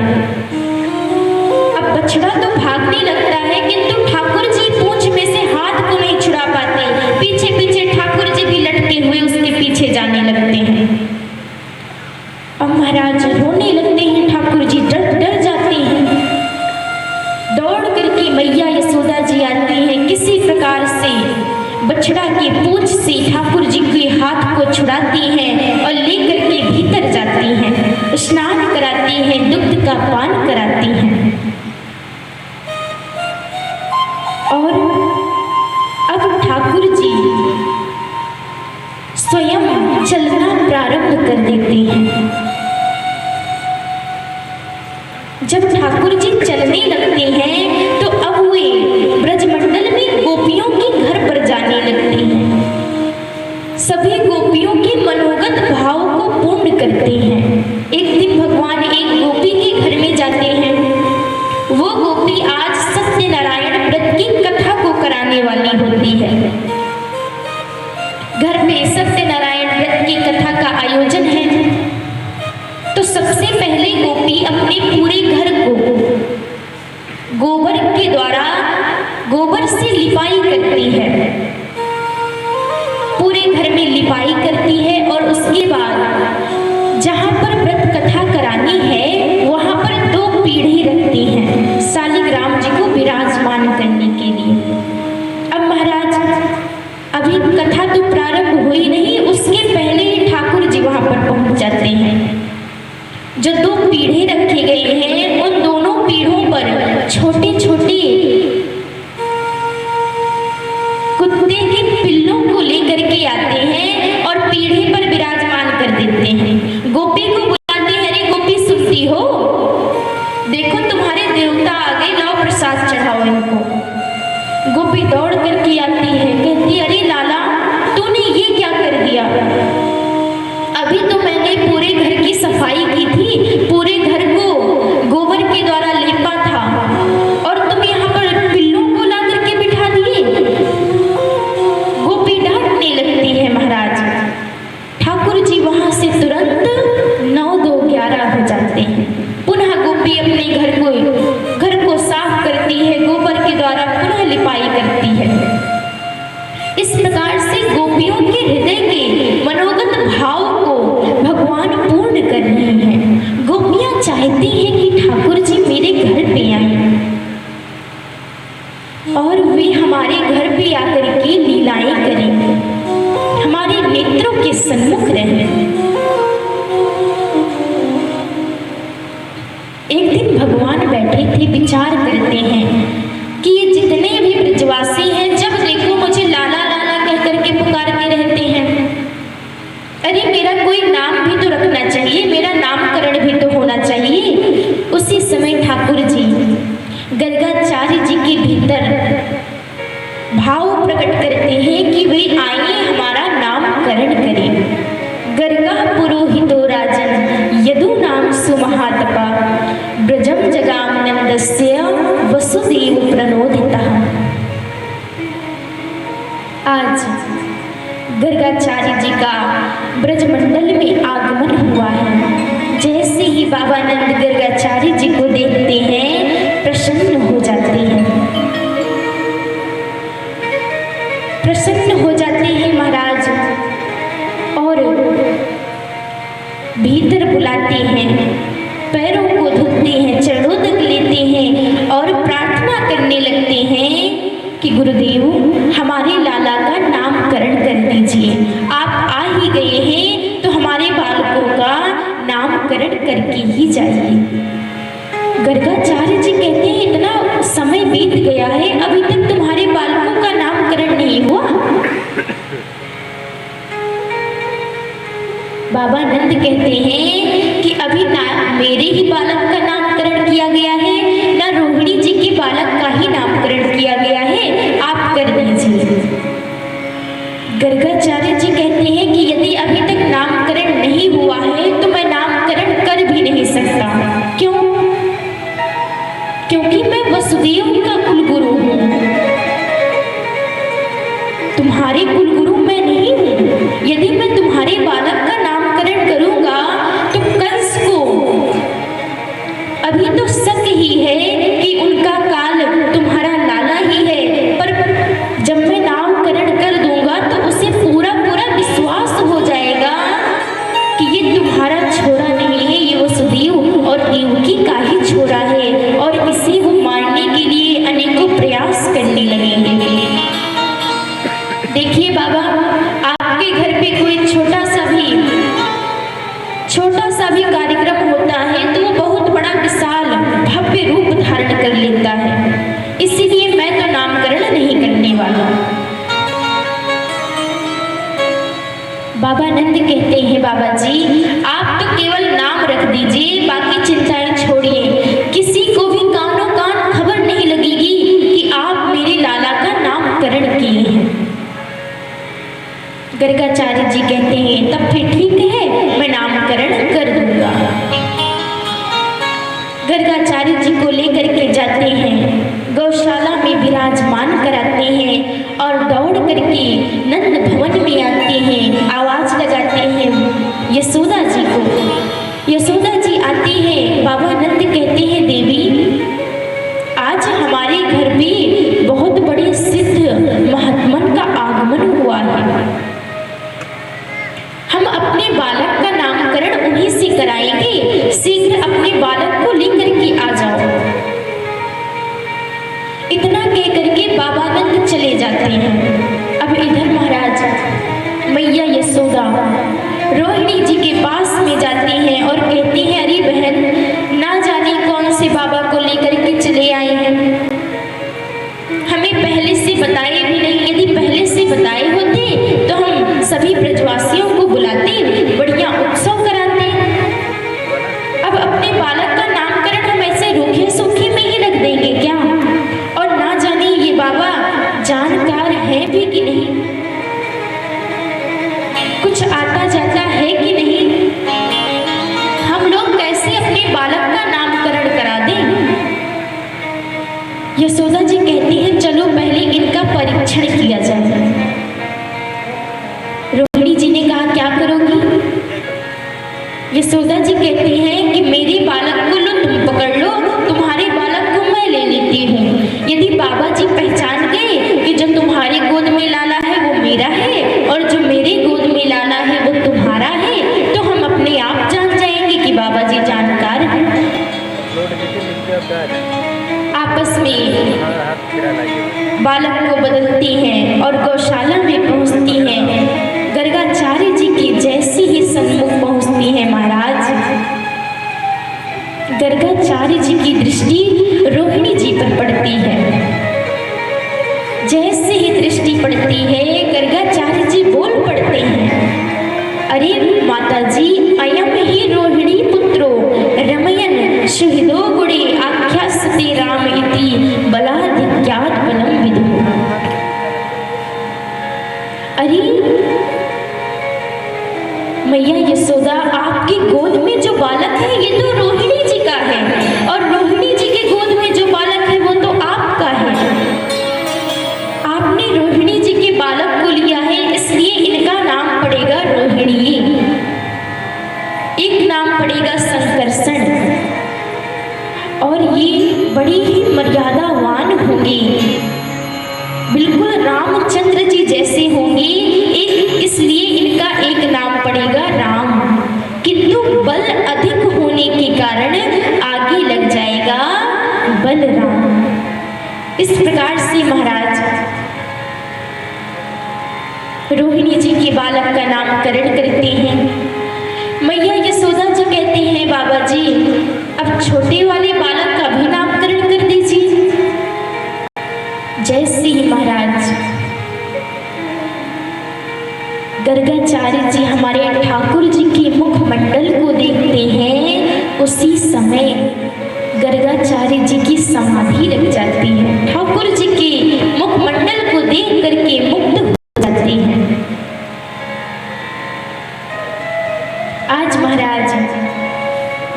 अब बछड़ा तो भागने लगता है किंतु ठाकुर जी पूंछ में से हाथ को नहीं छुड़ा पाते। पीछे पीछे ठाकुर जी भी लटके हुए उसके पीछे जाने लगते हैं। अब महाराज रोने लगते हैं। ठाकुर जी डर जाते हैं। दौड़ करके मैया यशोदा जी आती हैं। किसी प्रकार से बछड़ा की पूंछ से ठाकुर जी के हाथ को छुड़ाती हैं और लेकर के भीतर जाती हैं, स्नान कराती हैं, दुग्ध का पान कराती हैं। और अब ठाकुर जी स्वयं चलना प्रारंभ कर देते हैं। जब ठाकुर जी चलने लगते हैं तो अब वे ब्रजमंडल में गोपियों के घर पर जाने लगते हैं। सभी गोपियों के मनोगत भाव को पूर्ण करते हैं। एक दिन भगवान एक गोपी के घर में जाते हैं। वो गोपी आज सत्यनारायण व्रत की कथा को कराने वाली होती है। घर में सत्यनारायण व्रत की कथा का आयोजन है। तो सबसे पहले गोपी अपने पूरे घर को गोबर के द्वारा गोबर से लिपाई करती है। पूरे घर में लिपाई करती है और उसके बाद जहां पर व्रत कथा करानी है वहां पर 2 पीढ़ी रखती हैं शालिग्राम जी को विराजमान करने के लिए। अब महाराज अभी कथा तो प्रारंभ हुई नहीं, उसके पहले ही ठाकुर जी वहां पर पहुंच जाते हैं। जो 2 पीढ़े रखे गए हैं उन दोनों पीढ़ों पर छोटे छोटे कुत्ते के पिल्लों को लेकर के आते हैं और पीढ़े पर विराजमान कर देते हैं। गोपी को बुलाते हैं, अरे गोपी सुनती हो, देखो तुम्हारे देवता आ गए, लाओ प्रसाद चढ़ाओ इनको। गोपी दौड़ करके आती है, कहती अरे लाला तूने ये क्या कर दिया? अभी तो मैंने पूरे घर की सफाई की थी, पूरे घर को गोबर के द्वारा लेपा था और तुम यहाँ पर पिल्लों को ला करके बिठा दिए। गोपी डांटने लगती है महाराज। ठाकुर जी वहां से तुरंत 9, 2, 11 हो जाते हैं। पुनः गोपी अपने घर को साफ करती है, गोबर के द्वारा पुनः लिपाई करती है। इस प्रकार से गोपियों के हृदय के मनोगत भाव को भगवान पूर्ण कर रहे हैं। गोपियां चाहती हैं कि ठाकुर जी मेरे घर पे आए और वे हमारे घर पे आकर के लीलाएं करें, हमारे नेत्रों के सन्मुख रहें। एक दिन भगवान बैठे थे, विचार करते हैं कि ये जितने भी ब्रजवासी हैं जब देखो मुझे लाला लाला कह करके पुकारते रहते हैं। अरे मेरा कोई नाम भी तो रखना चाहिए, मेरा नामकरण भी तो होना चाहिए। उसी समय ठाकुर जी गर्गाचार्य जी के भीतर भाव प्रकट करते हैं कि वे आइए हमारा नामकरण करें। गर्गा पुरोहितो राजन यदु नाम सुमहातपा ब्रजम जगाम नंदस्य वसुदेव प्रणोदितः। आज गर्गाचार्य जी का ब्रजमंडल में आगमन हुआ है। जैसे ही बाबा नंद गर्गाचार्य जी को देखते हैं प्रसन्न हो जाते हैं, प्रसन्न हो जाते हैं महाराज और भीतर बुलाते हैं, पैरों को धुलते हैं, चरणों तक लेते हैं और प्रार्थना करने लगते हैं कि गुरुदेव हमारे लाला का नामकरण कर दीजिए। आप आ ही गए हैं तो हमारे बालकों का नामकरण करके ही जाइए। गर्गाचार्य जी कहते हैं इतना समय बीत गया है, अभी तक तुम्हारे बालकों का नामकरण नहीं हुआ। बाबा नंद कहते हैं कि अभी ना मेरे ही बालक का नामकरण किया गया है, ना रोहिणी जी के बालक का ही नामकरण किया गया है, आप कर दीजिए। गर्गाचार्य जी कहते हैं कि यदि अभी तक नामकरण नहीं हुआ है तो मैं नामकरण कर भी नहीं सकता। क्यों? क्योंकि मैं वसुदेव का कुलगुरु हूँ, तुम्हारे कुलगुरु मैं नहीं हूँ। यदि मैं तुम्हारे बालक का नामकरण करूंगा तो कंस को अभी तो शक ही है कि उनका काल तुम्हारा लाला ही है, पर जब मैं नामकरण कर दूंगा तो उसे पूरा पूरा विश्वास हो जाएगा कि ये तुम्हारा छोरा नहीं है, ये वसुदेव और देवकी का ही छोरा है, और इसे वो मारने के लिए अनेकों प्रयास करने लगेंगे। देखिए बाबा, आपके घर पे कोई छोटा सा भी कार्यक्रम होता है तो वो बहुत बड़ा विशाल भव्य रूप धारण कर लेता है, इसीलिए मैं तो नामकरण नहीं करने वाला। बाबा नंद कहते हैं, बाबा जी आप तो केवल नाम रख दीजिए, बाकी चिंताएं छोड़िए। किसी को भी कानों कान खबर नहीं लगेगी कि आप मेरे लाला का नामकरण किए हैं। गर्गाचार्य जी कहते हैं तब फिर ठीक है, मैं नामकरण कर दूंगा। गर्गाचार्य जी को लेकर के जाते हैं, गौशाला में विराजमान कराते हैं और दौड़ करके नंद भवन में आते हैं, आवाज लगाते हैं यशोदा जी को। यशोदा जी आती है, बाबा नंद कहते हैं देवी आज हमारे घर में बहुत बड़े सिद्ध महात्मन का आगमन हुआ है, हम अपने बालक का नामकरण उन्हीं से कराएंगे, शीघ्र अपने बालक को लेकर के आ जाओ। इतना कह करके बाबा नंद चले जाते हैं। अब इधर महाराज मैया यशोदा रोहिणी जी के पास में जाती हैं और कहती हैं अरे बहन, ना जाने कौन से बाबा को लेकर के चले आए हैं, हमें पहले से बताए भी नहीं। यदि पहले से बताए होते तो हम सभी ब्रजवासियों को बुलाते, बढ़िया उत्सव कराते। अब अपने बालक का नामकरण हम ऐसे रूखे सूखे में ही रख देंगे क्या? और ना जाने ये बाबा जानकार है भी कि नहीं, कुछ आता जाता है कि नहीं, हम लोग कैसे अपने बालक का नामकरण करा दें? यशोदा जी कहती हैं चलो पहले इनका परीक्षण किया जाए। रोहिणी जी ने कहा क्या करोगी? यशोदा जी कहती हैं कि मेरे बालक को लो, तुम पकड़ लो, तुम्हारे बालक को मैं ले लेती हूँ। यदि बाबा जी पहचान गए कि जो तुम्हारे गोद में लाला है वो मेरा है और जो मेरे गोद में लाला है वो तुम्हारा है, तो हम अपने आप जान जाएंगे कि बाबा जी जानकार हैं। आपस में बालक को बदलती हैं और गौशाला में पहुंचती हैं। गर्गाचार्य जी की जैसी ही सन्मुख पहुंचती हैं महाराज, गर्गाचार्य जी की दृष्टि रोहिणी जी पर पड़ती है। जैसे ही दृष्टि पड़ती है गर्गाचार्य जी बोल पड़ते हैं अरे माता जी, अयम ही रोहिणी पुत्रो रमयन सुहृदो गुणे आख्यास्ते राम इति बलाधिक्यात् बलं विदुः। अरे मैया यशोदा, आपकी गोद में जो बालक है ये तो रोहिणी जी का है, और रोहिणी जी के गोद में जो बालक है वो तो आपका है। आपने रोहिणी जी के बालक को लिया है, इसलिए इनका नाम पड़ेगा रोहिणी, एक नाम पड़ेगा संकर्षण, और ये बड़ी ही मर्यादावान होंगी, बिल्कुल रामचंद्र जी जैसे होंगे, इसलिए इनका एक नाम पड़ेगा राम, किंतु बल अधिक होने के कारण आगे लग जाएगा बलराम। इस प्रकार से महाराज रोहिणी जी के बालक का नामकरण करते हैं। मैया यशोदा जी कहते हैं बाबा जी अब छोटे वाले बालक का भी नामकरण कर दीजिए। जैसे ही महाराज गर्गाचार्य जी हमारे ठाकुर जी के आज महाराज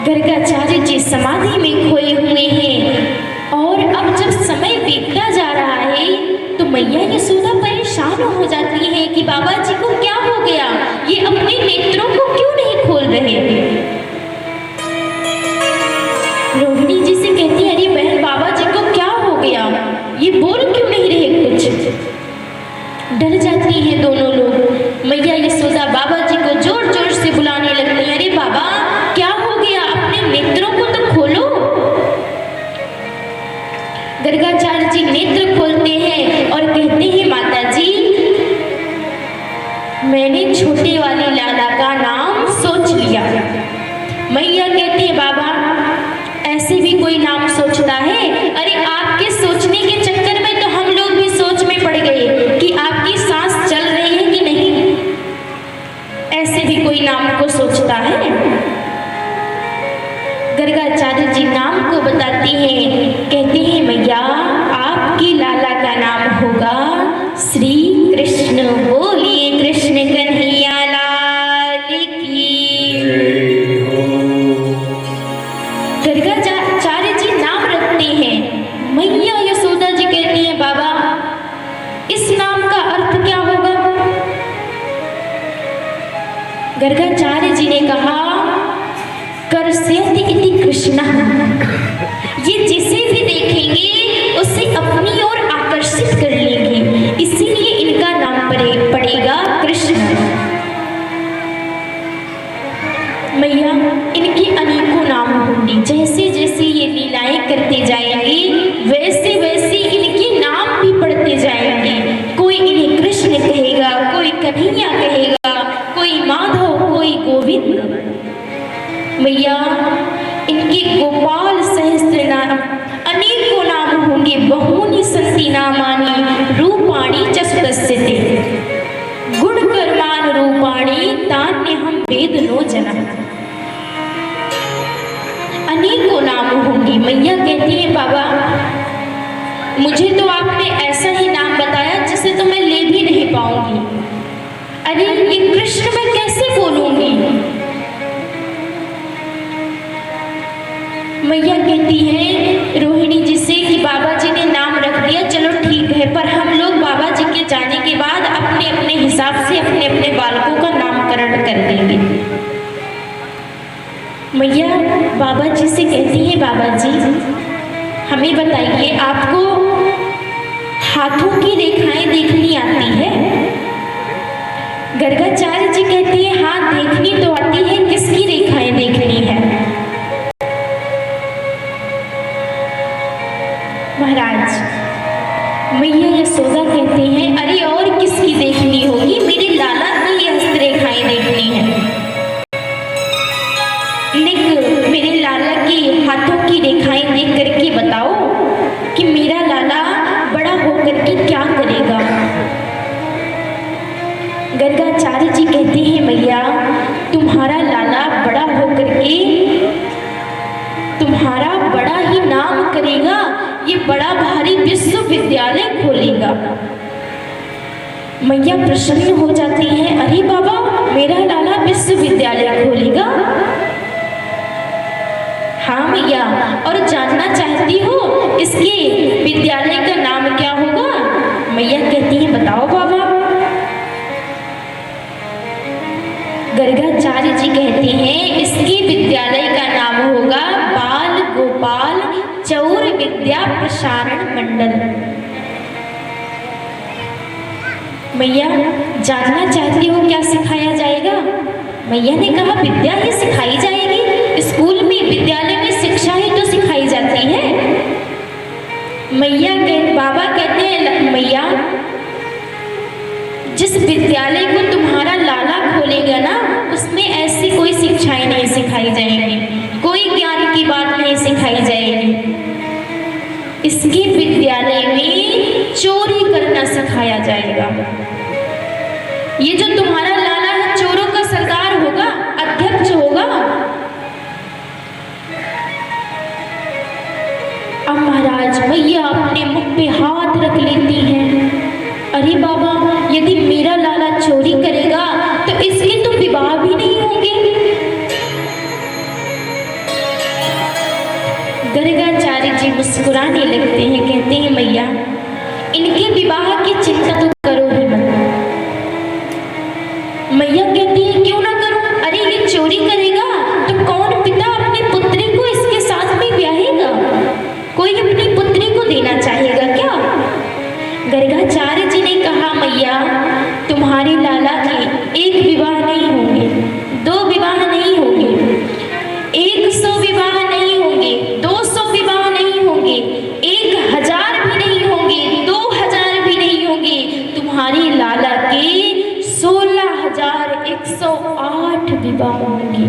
गर्गाचार्य जी समाधि में खोए हुए हैं और अब जब समय बीतता जा रहा है तो मैया यशोदा परेशान हो जाती है कि बाबा जी को क्या हो गया, ये अपने नेत्रों को क्यों नहीं खोल रहे। रोहिणी जी से कहती है, अरे बहन बाबा जी को क्या हो गया, ये बोल क्यों नहीं रहे कुछ। डर जाती हैं दोनों लोग। मैया यशोदा बाबा जी को जोर जोर से बुलाने लगती है, अरे बाबा क्या हो गया, अपने नेत्रों को तो खोलो। गर्गाचार्य जी नेत्र खोलते हैं और कहते हैं, माता जी मैंने छोटे वाली लाला का नाम सोच लिया। मैया कहती है, बाबा ऐसे भी कोई नाम सोचता है। अरे आपके सोचने के चक्कर में तो हम लोग भी सोच में पड़ गए कि आपकी सांस चल रही है कि नहीं, ऐसे भी कोई नाम को सोचता है। गर्गाचार्य जी नाम को बताती हैं, कहते हैं मैया आपकी लाला का नाम होगा श्री कृष्ण। बोलिए कृष्ण कन्हैया लाल की। गर्गाचार्य जी नाम रखते हैं। मैया यशोदा जी कहती हैं, बाबा इस नाम का अर्थ क्या होगा। गर्गाचार्य जी ने कहा, कर्ष्यति इति कृष्ण। ये जिसे भी देखेंगे उसे अपनी ओर आकर्षित कर लेंगे, इसीलिए इनका नाम पड़ेगा कृष्ण। मैया इनके अनेकों नाम होंगे, जैसे जैसे ये लीलाएं करते जाएंगे वैसे वैसे इनके नाम भी पढ़ते जाएंगे। कोई इन्हें कृष्ण कहेगा, कोई कन्हैया कहेगा, कोई माधव, कोई गोविंद। मैया इनके गोपाल सहस्त्र नाम अनेकों नाम होंगे। बहूनि सन्ति नामानि रूपाणि च सुदस्यते गुणकर्मान् रूपाणि तान्यहं वेदनो जनः। अनेकों नाम होंगे। मैया कहती है, बाबा मुझे तो आपने ऐसा ही नाम बताया जिसे तो मैं ले भी नहीं पाऊंगी। अरे ये कृष्ण मैं कैसे बोलूंगी। मैया कहती है रोहिणी जी से कि बाबा जी ने नाम रख दिया, चलो ठीक है, पर हम लोग बाबा जी के जाने के बाद अपने अपने हिसाब से अपने अपने बालकों का नामकरण कर देंगे। मैया बाबा जी से कहती है, बाबा जी हमें बताइए आपको हाथों की रेखाएं देखनी आती है। गर्गाचार्य जी कहती है, हाँ देखनी तो आती है, किसकी रेखाएं देखनी है। महाराज मैया यशोदा कहते हैं, अरे और किसकी देखनी होगी, मेरे लाला की हस्तरेखाएं देखनी है। लेकिन मेरे लाला की हाथों की रेखाएं देख करके बताओ कि मेरा लाला बड़ा होकर के क्या करेगा। गर्गाचार्य जी कहते हैं, मैया तुम्हारा लाला बड़ा होकर के तुम्हारा बड़ा ही नाम करेगा, ये बड़ा भारी विश्वविद्यालय खोलेगा। मैया प्रसन्न हो जाती है, अरे बाबा मेरा लाला विश्वविद्यालय खोलेगा। हाँ मैया, और जानना चाहती हो इसके विद्यालय का नाम क्या होगा। मैया कहती है, बताओ बाबा। गर्गाचार्य जी कहते हैं, इसके विद्यालय का नाम होगा बाल गोपाल चौर विद्या प्रसारण मंडल। मैया जानना चाहती हो क्या सिखाया जाएगा। मैया ने कहा, विद्या ही सिखाई जाएगी, स्कूल में विद्यालय में शिक्षा ही तो सिखाई जाती है। बाबा कहते हैं, मैया जिस विद्यालय को तुम्हारा लाला खोलेगा ना, उसमें ऐसी कोई शिक्षाएं नहीं सिखाई जाएंगी, कोई ज्ञान की बात नहीं सिखाई जाएगी। इसके विद्यालय में चोरी करना सिखाया जाएगा। ये जो तुम्हारा लाला है, चोरों का सरदार होगा, अध्यक्ष होगा। अब महाराज मैया अपने मुख पे हाथ रख लेती हैं। अरे बाबा, यदि मेरा लाला चोरी करेगा तो इसके तो विवाह भी नहीं होंगे। फुसलाने लगते हैं, कहते हैं मैया इनके विवाह की चिंता तो करो ही मत। मैया कहती है क्यों ना करूं, अरे ये चोरी करेगा तो कौन पिता अपनी पुत्री को इसके साथ में ब्याहेगा? कोई अपनी पुत्री को देना चाहेगा क्या? गर्गाचार्य जी ने कहा मैया तुम्हारे लाला के एक विवाह नहीं होंगे, 2 विवाह नहीं होंगे, 100 विवाह नहीं होंगे, 200 विवाह नहीं होंगे, 1000 भी नहीं होंगे, 2000 भी नहीं होंगे, तुम्हारे लाला के 16,108 विवाह होंगे।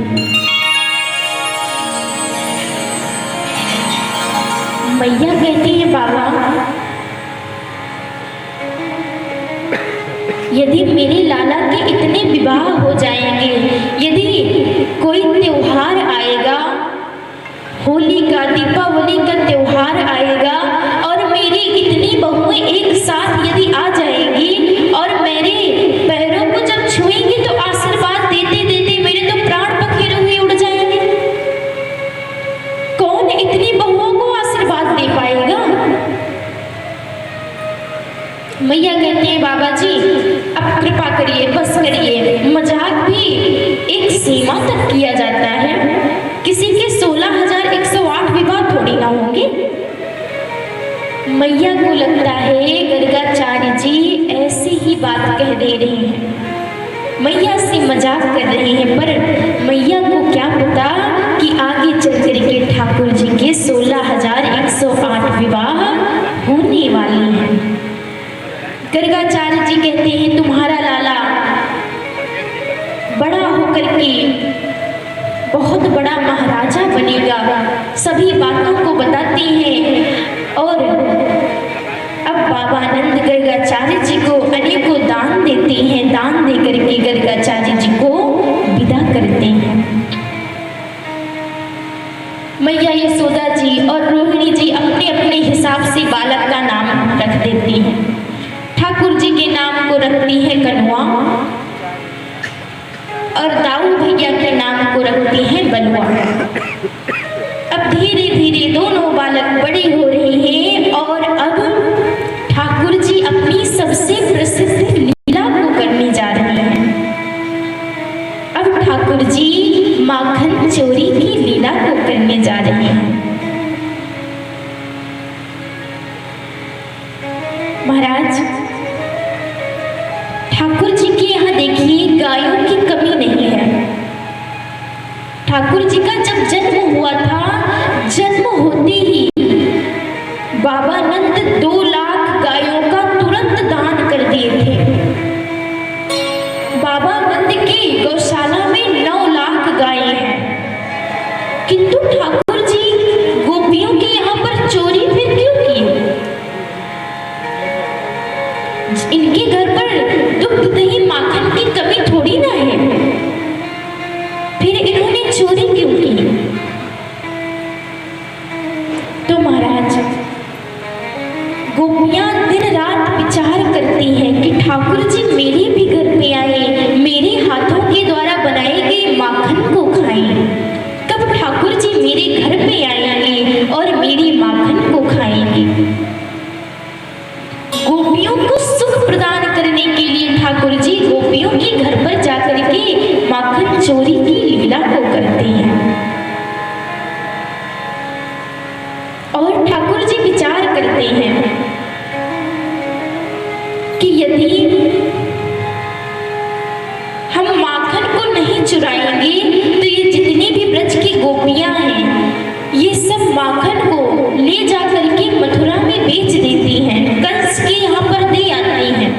मैया कहती है बाबा यदि मेरे लाला के इतने विवाह हो जाएंगे, यदि कोई त्योहार आएगा, होली का दीपावली का त्योहार आएगा और मेरी इतनी बहुएं एक साथ यदि आ जाएंगी और मेरे पैरों को जब छुएंगी तो आशीर्वाद देते देते मेरे तो प्राण पखेरु हुए उड़ जाएंगे। कौन इतनी बहुओं को आशीर्वाद दे पाएगा? मैया कहते हैं बाबा जी अब कृपा करिए, बस करिए, मजाक भी एक सीमा तक किया जाता है, किसी के 16,108 विवाह थोड़ी ना होंगे। मैया को लगता है गर्गाचार्य जी ऐसी ही बात कह दे रहे हैं, मैया से मजाक कर रहे हैं, पर मैया को क्या पता कि आगे चल करके ठाकुर जी के 16,108 विवाह होने वाले हैं। गर्गाचार्य जी कहते हैं तुम्हारा लाला बड़ा होकर के बहुत बड़ा महाराजा बनेगा, सभी बातों को बताते हैं और अब बाबा नंद गर्गाचार्य जी को अनेकों दान देते हैं, दान दे करके गर्गाचार्य जी को विदा करते हैं। मैया यशोदा जी और रोहिणी जी अपने अपने हिसाब से बालक का नाम रख देती हैं। ठाकुर जी के नाम को रखती है कन्हुआ और दाऊ भैया के नाम को रखती है बलुआ। अब धीरे धीरे दोनों बालक बड़े हो रहे हैं और अब ठाकुर जी अपनी सबसे प्रसिद्ध लीला को करने जा रहे हैं। अब ठाकुर जी माखन चोरी की लीला को करने जा रहे हैं। महाराज ठाकुर जी के यहाँ देखिए गायों की कमी नहीं है। ठाकुर जी का जब जन्म हुआ था, जन्म होते ही बाबा नंद 2 लाख गायों का तुरंत दान कर दिए थे। बाबा नंद की गौशाला में 9 लाख गायें हैं, किंतु ठाकुर जी गोपियों के यहाँ पर चोरी फिर क्यों की? इनके घर पर दुग्ध दही माखन की कमी थोड़ी ना है, फिर इन्होंने चोरी क्यों की? तो महाराज गोपियां दिन रात विचार करती हैं कि ठाकुर जी मेरे भी घर पे आए, मेरे हाथों के द्वारा बनाए गए माखन को खाएं। कब ठाकुर जी मेरे घर पे आएंगे और मेरी माखन को खाएंगे? गोपियों को सुख प्रदान करने के लिए ठाकुर जी गोपियों के घर पर जाकर के माखन चोरी की लीला को करते हैं। और ठाकुर जी विचार करते हैं कि यदि हम माखन को नहीं चुराएंगे तो ये जितनी भी ब्रज की गोपियां हैं ये सब माखन को ले जाकर के मथुरा में बेच देती हैं, कंस के यहाँ पर दे आती हैं।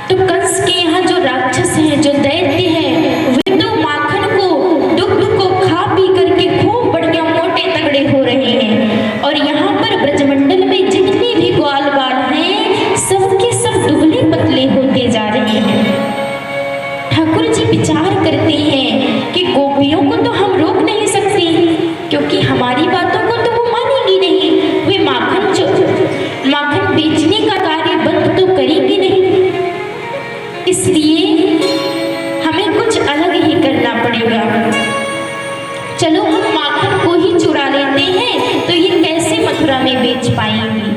तो कंस के यहाँ जो राक्षस हैं, जो दैत्य हैं, वे तो माखन को दुग्ध को खा पी करके खूब बढ़िया मोटे तगड़े हो रहे हैं और यहाँ पर ब्रजमंडल में जितने भी ग्वाल बाल हैं सबके सब दुबले पतले होते जा रहे हैं। ठाकुर जी विचार करते हैं कि गोपियों को तो हम रोक नहीं सकते क्योंकि हमारी बातों को तो वो मानेंगी नहीं, वे माखन बेचने का कार्य बंद तो करेंगे नहीं, इसलिए हमें कुछ अलग ही करना पड़ेगा। चलो हम माखन को ही चुरा लेते निकालते हैं तो ये कैसे मथुरा में बेच पाएंगे।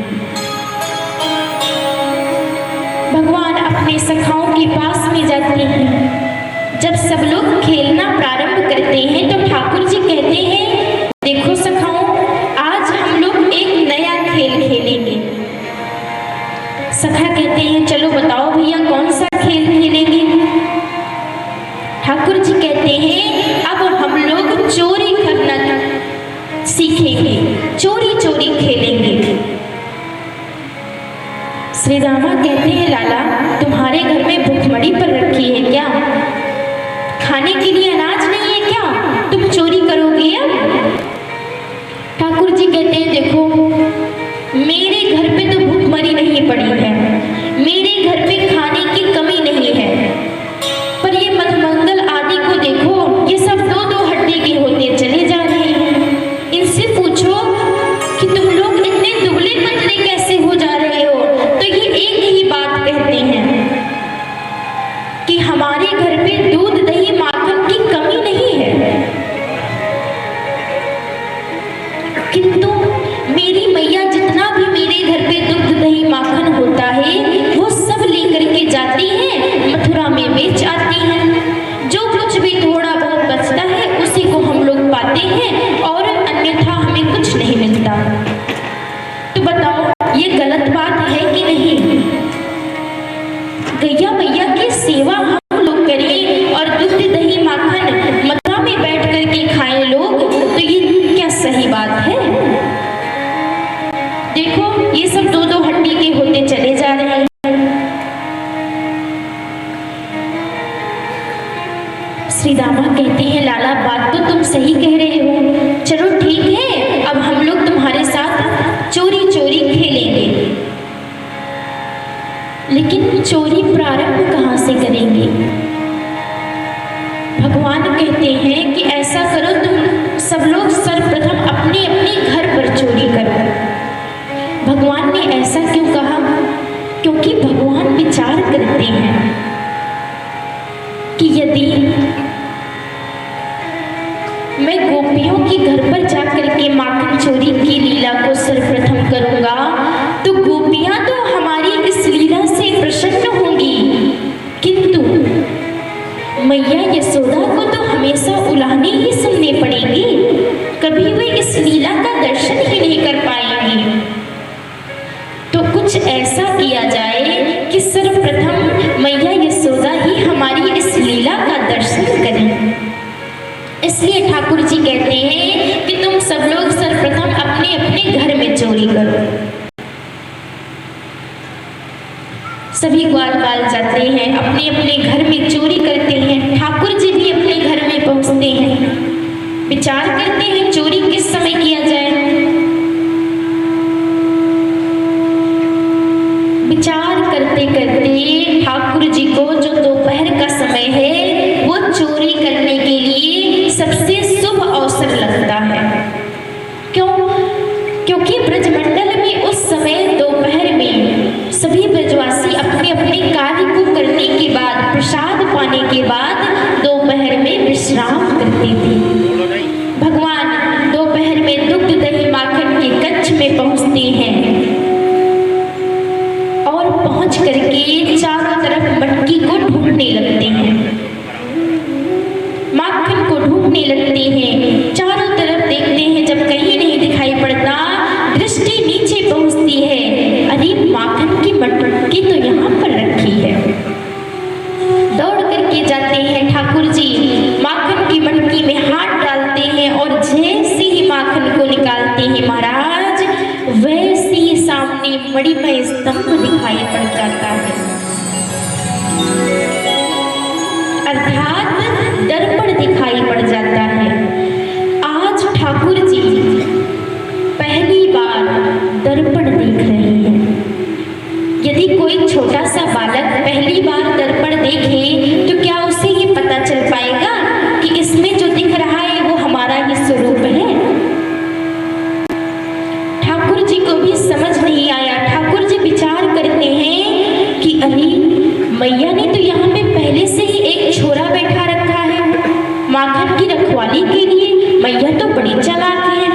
भगवान अपने सखाओं के पास में जाते हैं। जब सब लोग खेलना प्रारंभ करते हैं तो ठाकुर जी कहते हैं, देखो सखाओं, आज हम लोग एक नया खेल खेलेंगे। सखा कहते हैं, चलो बताओ भैया कौन सा खेल खेलेंगे। ठाकुर जी कहते हैं, अब हम लोग चोरी करना सीखेंगे, चोरी चोरी खेलेंगे। श्री रामा कहते हैं, लाला तुम्हारे घर में भुखमरी पर रखी है क्या? खाने के लिए अनाज नहीं है क्या? तुम चोरी करोगे अब? ठाकुर जी कहते हैं, देखो मेरे घर पे तो भुखमरी नहीं पड़ी है, मेरे घर पे खाने की कमी नहीं है, पर ये मधुमंगल आदि को देखो, ये सब दो दो हड्डी के होते चले जा रहे हैं। इनसे पूछो कि तुम लोग इतने दुबले पतले कैसे हो जा रहे हो, तो ये एक ही बात कहते हैं कि हमारे घर पे दूध दही माखन की कमी नहीं है, किंतु मेरी मैया जितना भी मेरे घर पे दूध दही माखन होता है वो सब लेकर के जाती है, मथुरा में बेच आती हैं। जो कुछ भी थोड़ा बहुत बचता है उसी को हम लोग पाते हैं और अन्यथा हमें कुछ नहीं मिलता। तो बताओ ये गलत बात है कि नहीं? गैया मैया की सेवा हम लोग करें और दूध दही माखन मथुरा में बैठ करके खाएं लोग, तो ये क्या सही बात है? देखो ये सब दो दो हड्डी के होते चले जा रहे हैं। श्री रामा कहते हैं, लाला बात तो तुम सही कह रहे हो, चलो ठीक है, अब हम लोग तुम्हारे साथ चोरी चोरी खेलेंगे, लेकिन चोरी प्रारंभ कहाँ से करेंगे? भगवान कहते हैं कि ऐसा करो, तुम सब लोग सर्वप्रथम अपने अपने घर पर चोरी करो। भगवान ने ऐसा क्यों कहा? क्योंकि भगवान विचार करते हैं कि यदि मैं गोपियों के घर पर जाकर के माखन चोरी की लीला को सर्वप्रथम करूंगा तो गोपियां तो हमारी इस लीला से प्रसन्न होंगी, किंतु मैया यशोदा को तो हमेशा उलाहने ही सुनने पड़ेगी, कभी वे इस लीला का दर्शन ही नहीं कर पाएंगी। तो कुछ ऐसा किया जाए कि सर्वप्रथम मैया यशोदा ही हमारी इस लीला का दर्शन करें। इसलिए ठाकुर जी कहते हैं कि तुम सब लोग सर्वप्रथम अपने अपने घर में चोरी करो। सभी ग्वाल बाल जाते हैं, अपने अपने घर में चोरी करते हैं। ठाकुर जी भी अपने घर में पहुंचते हैं, विचार करते हैं चोरी किस समय किया जाए। विचार करते करते ठाकुर जी को जो दोपहर का समय है वो चोरी करने के लिए सबसे शुभ अवसर लगता है। क्यों? क्योंकि ब्रजमंडल में उस समय दोपहर में सभी ब्रजवासी अपने अपने कार्य को करने के बाद, प्रसाद पाने के बाद दोपहर में विश्राम करते थे। भगवान दोपहर में दुग्ध दही माखन के कक्ष में पहुंचते हैं और पहुंच करके चारों तरफ मटकी को ढूंढने लगते हैं, माखन को ढूंढने लगते हैं, चारों तरफ देखते हैं। जब कहीं नहीं दिखाई पड़ता, दृष्टि नीचे पहुंचती है, अरे माखन की मटकी तो यहाँ पर रखी है। दौड़ करके जाते हैं ठाकुर जी, माखन की मटकी में हाथ डालते हैं और जैसे ही माखन को निकालते हैं महाराज, वैसे ही सामने मणिमय स्तंभ दिखाई पड़ जाता है, अर्थात दर्पण दिखाई पड़ जाता है। आज ठाकुर जी पहली बार दर्पण देख रहे हैं। यदि कोई छोटा सा बालक पहली बार दर्पण देखे तो क्या उसे ये पता चल पाएगा कि इसमें जो दिख रहा है वो हमारा ही स्वरूप है? ठाकुर जी को भी समझ नहीं आया। ठाकुर जी विचार करते हैं कि अरे मैया ने तो यहाँ पे पहले से ही एक छोरा बैठा रखा है माखन की रखवाली के लिए। मैया तो बड़ी चालाक है,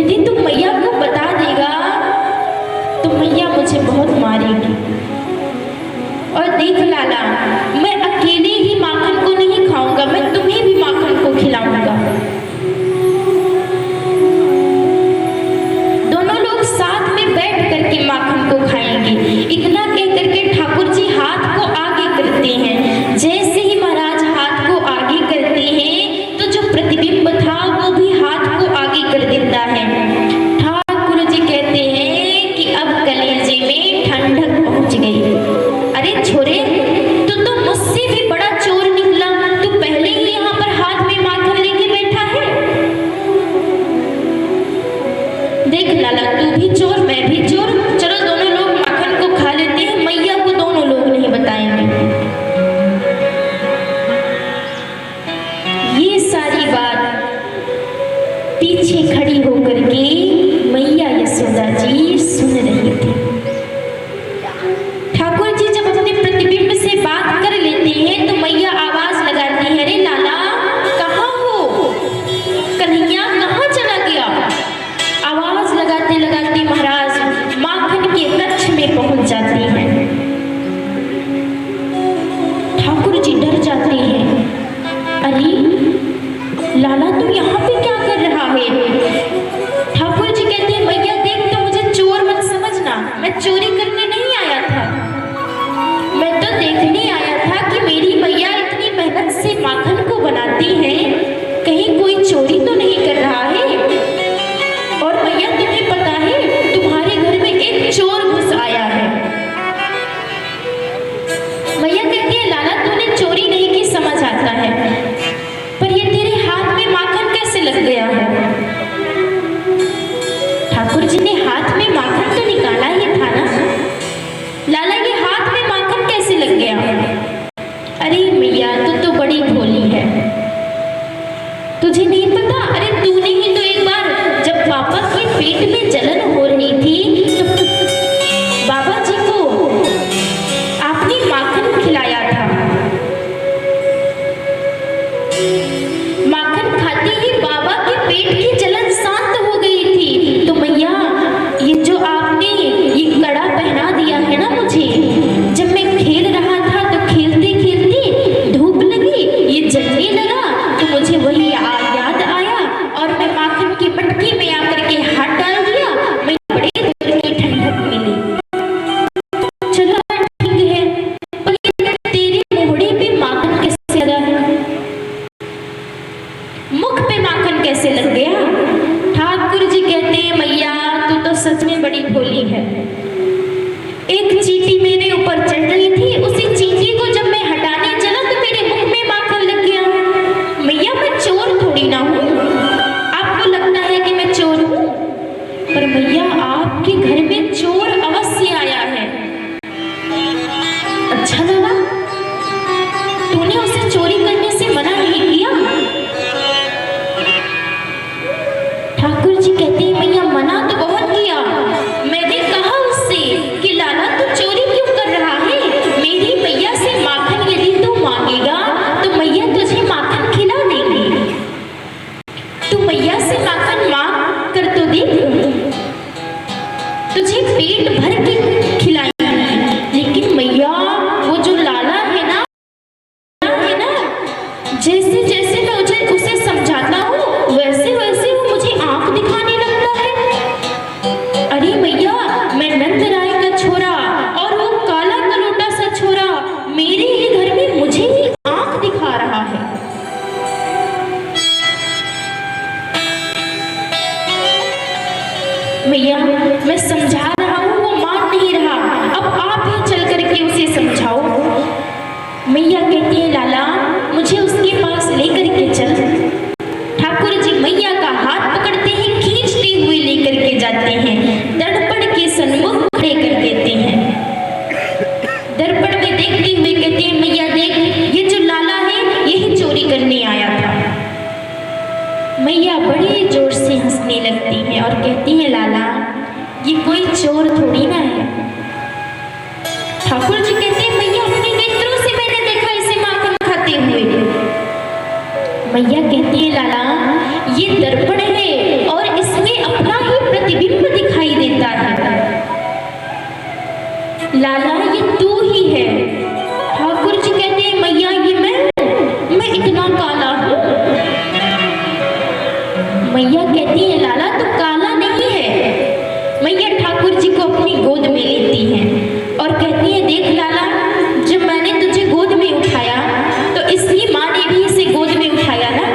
यदि तू मैया को बता देगा तो मैया मुझे बहुत मारेगी। और देख लाला, मैं अकेले ही माखन को नहीं खाऊंगा, मैं तुम्हें भी माखन को खिलाऊंगा। दोनों लोग साथ में बैठ करके माखन को खाएंगे। इतना कह करके ठाकुर जी हाथ को आगे करते हैं। जैसे ही महाराज हाथ को आगे करते हैं तो जो प्रतिबिंब था वो भी हाथ को आगे कर देता है। ठाकुर जी कहते हैं कि अब कलेजे में ठंडक पहुंच गई। अरे छोरे, तू तो मुझसे भी बड़ा चोर निकला, तू पहले ही यहाँ पर हाथ में माखन लेके बैठा है। देख लाला, तू भी चोर मैं भी चोर, चलो दोनों लोग माखन को खा लेते हैं, मैया को दोनों लोग नहीं बताएंगे। ये सारी बात पीछे खड़ी होकर के मैया यशोदा जी सुन रही थी। ठाकुर जी जब अपने प्रतिबिंब से बात कर लेते हैं तो मैया आवाज लगाती है, अरे लाला कहाँ हो, कन्हैया कहाँ चला गया। आवाज लगाते लगाते महाराज माखन के कक्ष में पहुंच जाती हैं। ठाकुर जी डर जाते हैं, अरे लाला तू यहाँ पे क्या कर रहा है। ठाकुर जी कहते हैं, मैया देख, तो मुझे चोर मत समझना, मैं चोरी करने नहीं आया था, मैं तो देखने आया था कि मेरी मैया इतनी मेहनत से माखन को बनाती है, कहीं कोई चोरी तो नहीं कर रहा है। और मैया तुम्हें पता है तुम्हारे घर में एक चोर घुस आया है। मैया कहती है, लाला तूने चोरी नहीं की समझ आता है, पर ये तेरे हाथ में माखन कैसे लग गया है। ठाकुर जी ने हाथ में माखन तो निकाला ही था ना, लाला ये हाथ में माखन कैसे लग गया। अरे मैया तू तो बड़ी भोली है, तुझे नहीं पता। अरे तूने ही तो एक बार जब पापा के पेट में जलन हो रही थी तो बाबा जी को आपने माखन खिलाया था। माखन खाते ही बाबा के पेट की जलन शांत हो गई थी। तो मैया ये जो आपने ये कड़ा पहना दिया है ना मुझे, जब मैं खेल रहा था तो खेलते खेलते धूप लगी, ये जलने लगा, तो मुझे वही याद आया और मैं माखन की मटकी में आकर के हाथ डाल दिया, मैं बड़े देर की ठंडक मिली। चलो ठीक है, पर ये तेरे मोहड़े पे माखन कैसे लगा है, मुख पे माखन कैसे लग गया। ठाकुर जी कहते हैं, मैया तू तो सच में बड़ी भोली है। एक चींटी मेरे ऊपर चढ़ रही थी, उसी चींटी को जब मैं हटाने चला तो मेरे मुख में माखन लग गया। मैया मैं चोर थोड़ी ना हूँ, आपको लगता है कि मैं चोर हूँ, पर मैया आपके घर में चोर अवश्य आया है। अच्छा लाला, तूने उसे चोरी करने से मना नहीं किया। ठाकुर जी कहते हैं, मैया मना तो बहुत किया, मैंने कहा उससे कि लाला तू चोरी क्यों कर रहा है, मेरी मैया से माखन यदि तू मांगेगा तो मैया तुझे माखन खिला देगी। तू मैया से माखन मांग कर तो देख, तुझे पेट भर के खिलाएगी। लेकिन मैया वो जो लाला है ना, जैसे जैसे मैं उसे समझाता हूँ वैसे वैसे वो मुझे आंख दिखाने लगता है। अरे मैया मैं नंद राय का छोरा और वो काला कलोटा सा छोरा मेरे ही घर में मुझे ही आंख दिखा रहा है। मैया मैं समझा रहा हूँ, वो मान नहीं रहा, अब आप ही चल करके उसे समझाओ। मैया कहती है, लाला मुझे उसके पास लेकर के चल। ठाकुर जी मैया का हाथ पकड़ते हैं, खींचते हुए लेकर के जाते हैं, दर्पण के सन्मुख खड़े कर देते हैं। दर्पण में देखते हुए कहते हैं, मैया देख, ये जो लाला है यही चोरी करने आया था। मैया बड़े जोर से हंसने लगती हैं और कहती हैं, लाला ये कोई चोर थोड़ी ना है। ठाकुर जी कहते हैं, मैया अपने नेत्रों से मैंने देखा इसे माखन खाते हुए। मैया कहती है, लाला ये दर्पण है और इसमें अपना प्रतिबिंब दिखाई देता है। लाला ये तू ही है। ठाकुर जी कहते हैं मैया ये मैं इतना काला हूं। मैया कहती है लाला तू काला नहीं है। मैया ठाकुर जी को अपनी गोद में लेती हैं और कहती है देख लाला, जब मैंने तुझे गोद में उठाया तो इसकी माँ ने भी इसे गोद में उठाया ना।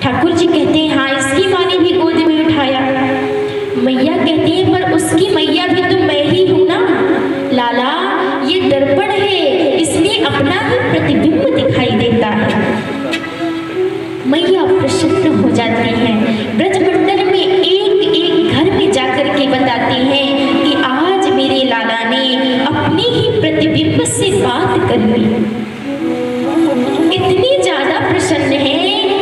ठाकुर जी कहते हैं हाँ इसकी माँ ने भी गोद में उठाया। मैया कहती है पर उसकी मैया भी तो मैं ही हूं ना। लाला ये दर्पण है, इसमें अपना ही प्रतिबिंब दिखाई देता है। मैया प्रसन्न हो जाती हैं। ब्रजमंडल में एक एक घर में जाकर के बताती हैं कि आज मेरे लाला ने अपने ही प्रतिबिंब से बात कर ली। इतनी ज्यादा प्रसन्न है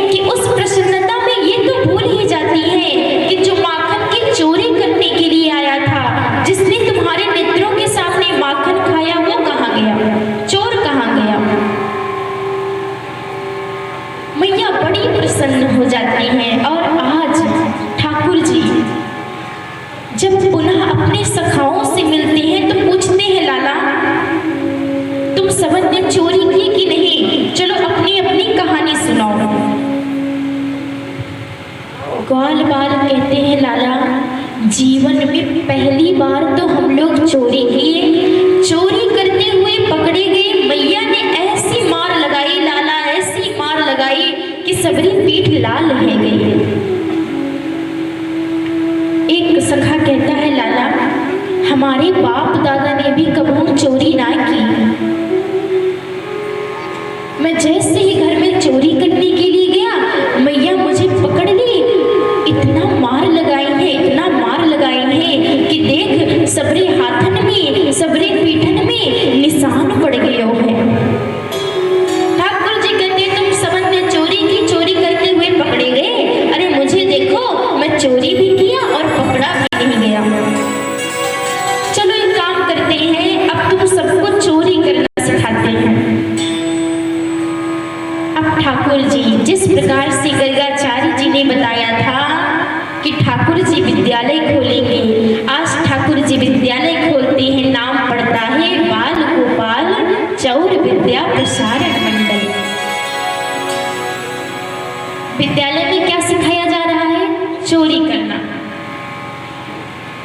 कि उस प्रसन्नता में ये तो भूल ही जाती है कि जो माखन की चोरी करने के लिए आया था, जिसने तुम्हारे नेत्रों के सामने माखन खाया, वो कहाँ गया, चोर कहाँ गया। मैया बड़ी प्रसन्न हो जाती हैं। और आज ठाकुर जी जब पुनः अपने सखाओं से मिलते हैं तो पूछते हैं लाला तुम सबन ने चोरी की कि नहीं, चलो अपनी अपनी कहानी सुनाओ। ग्वाल बाल कहते हैं लाला जीवन में पहली बार तो हम लोग चोरी किए, चोरी करते हुए पकड़े गए। मैया ने ऐसी मार लगाई लाला, ऐसी मार लगाई कि सबरी पीठ लाल रह गई। एक सखा कहता है लाला हमारे बाप दादा ने भी कभी चोरी ना की। मैं जैसे ही घर में चोरी करने के लिए गया मैया मुझे पकड़ ली। इतना मार लगाई है, इतना मार लगाई है कि देख सबरे हाथन में, सबरे पीठन में निशान पड़ गए हैं। ठाकुर जी कहते तुम सबन ने चोरी की, चोरी करते हुए पकड़े गए। अरे मुझे देखो मैं चोरी भी किया और पकड़ा भी नहीं गया। चलो एक काम करते हैं, अब तुम सबको चोरी करना सिखाते हैं। अब ठाकुर जी जिस प्रकार से गर्गाचार्य जी ने बताया था कि ठाकुर जी विद्यालय खोलेंगे, आज ठाकुर जी विद्यालय खोलते हैं। नाम पड़ता है बाल गोपाल चौर विद्या प्रसारण मंडल। विद्यालय में क्या सिखाया जा रहा है, चोरी करना।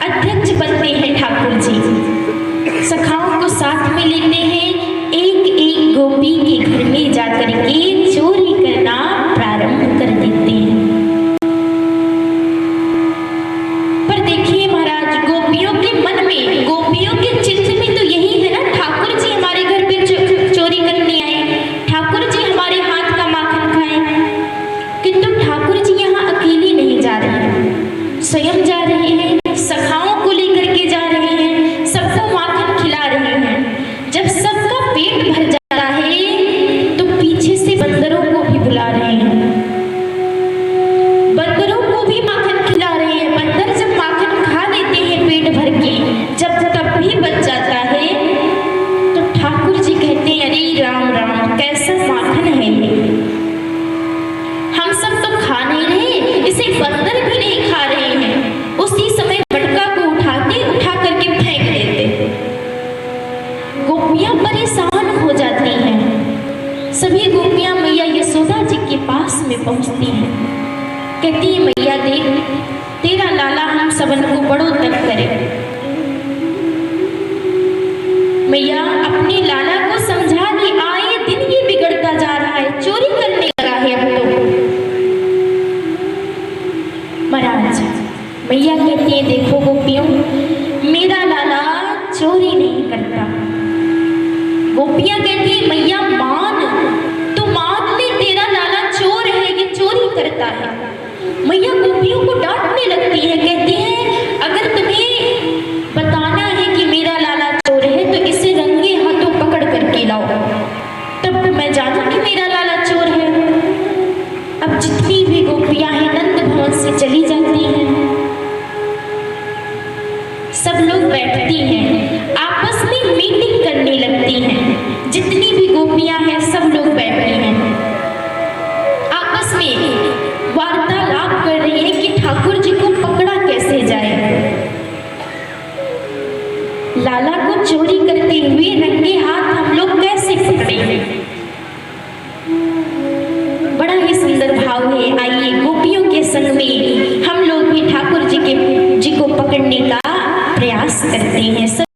अध्यक्ष बनते हैं ठाकुर जी, सखाओं को साथ में लेते हैं, एक एक गोपी के घर में जाकर के चोरी करना प्रारंभ कर देते हैं। पर देखिए महाराज गोपियों के मन में, गोपियों के चित्त में तो यही है ना, ठाकुर जी हमारे घर पे चोरी करने आए, ठाकुर जी हमारे हाथ का माखन खाए। किंतु ठाकुर जी यहाँ अकेले नहीं जा रहे हैं, स्वयं जा रहे हैं, सखाओं को लेकर के जा रहे हैं, सबको माखन खिला रहे हैं। जब सबका पेट भर जाता है तो पीछे से बंदरों को भी बुला रहे हैं, बंदरों को भी माखन खिला रहे हैं। बंदर जब माखन खा लेते हैं पेट भर के, जब तब भी बच जाता है तो ठाकुर जी कहते हैं अरे राम राम कैसा माखन है ये, हम सब तो खा नहीं रहे, इसे बंदर भी नहीं खा रहे हैं। उसी समय मटका को उठा करके फेंक देते। गोपियां परेशान हो जाती हैं। सभी गोपियां मैया यशोदा जी के पास में पहुंचती हैं, कहती है मैया देख तेरा लाला हम सबन को बड़ो तंग करे। मैया अपने लाला को समझा ली, आए दिन ये बिगड़ता जा रहा है, चोरी करने लगा है अब तो। महाराज मैया कहती है देखो गोपियों मेरा लाला चोरी नहीं करता। गोपियां कहती है मैया मान, तू मान ले तेरा लाला चोर है, ये चोरी करता है। मैया गोपियों को डांटने लगती है, कहती है अगर तुम्हें बताना है कि मेरा लाला चोर है तो इसे रंगे हाथों पकड़ करके लाओ, तब मैं जानूं कि मेरा लाला चोर है। अब जितनी भी गोपियां हैं नंद भवन से चली जाती हैं, सब लोग बैठती हैं, आपस में मीटिंग करने लगती हैं। जितनी भी गोपियां हैं सब लोग बैठी हैं, आपस में वार्तालाप कर रही हैं कि ठाकुर जी को पकड़ा कैसे लाला को चोरी करते हुए रंगे हाथ हम लोग कैसे पकड़े। बड़ा ही सुंदर भाव है। आइए गोपियों के संग में हम लोग भी ठाकुर जी को पकड़ने का प्रयास करते हैं।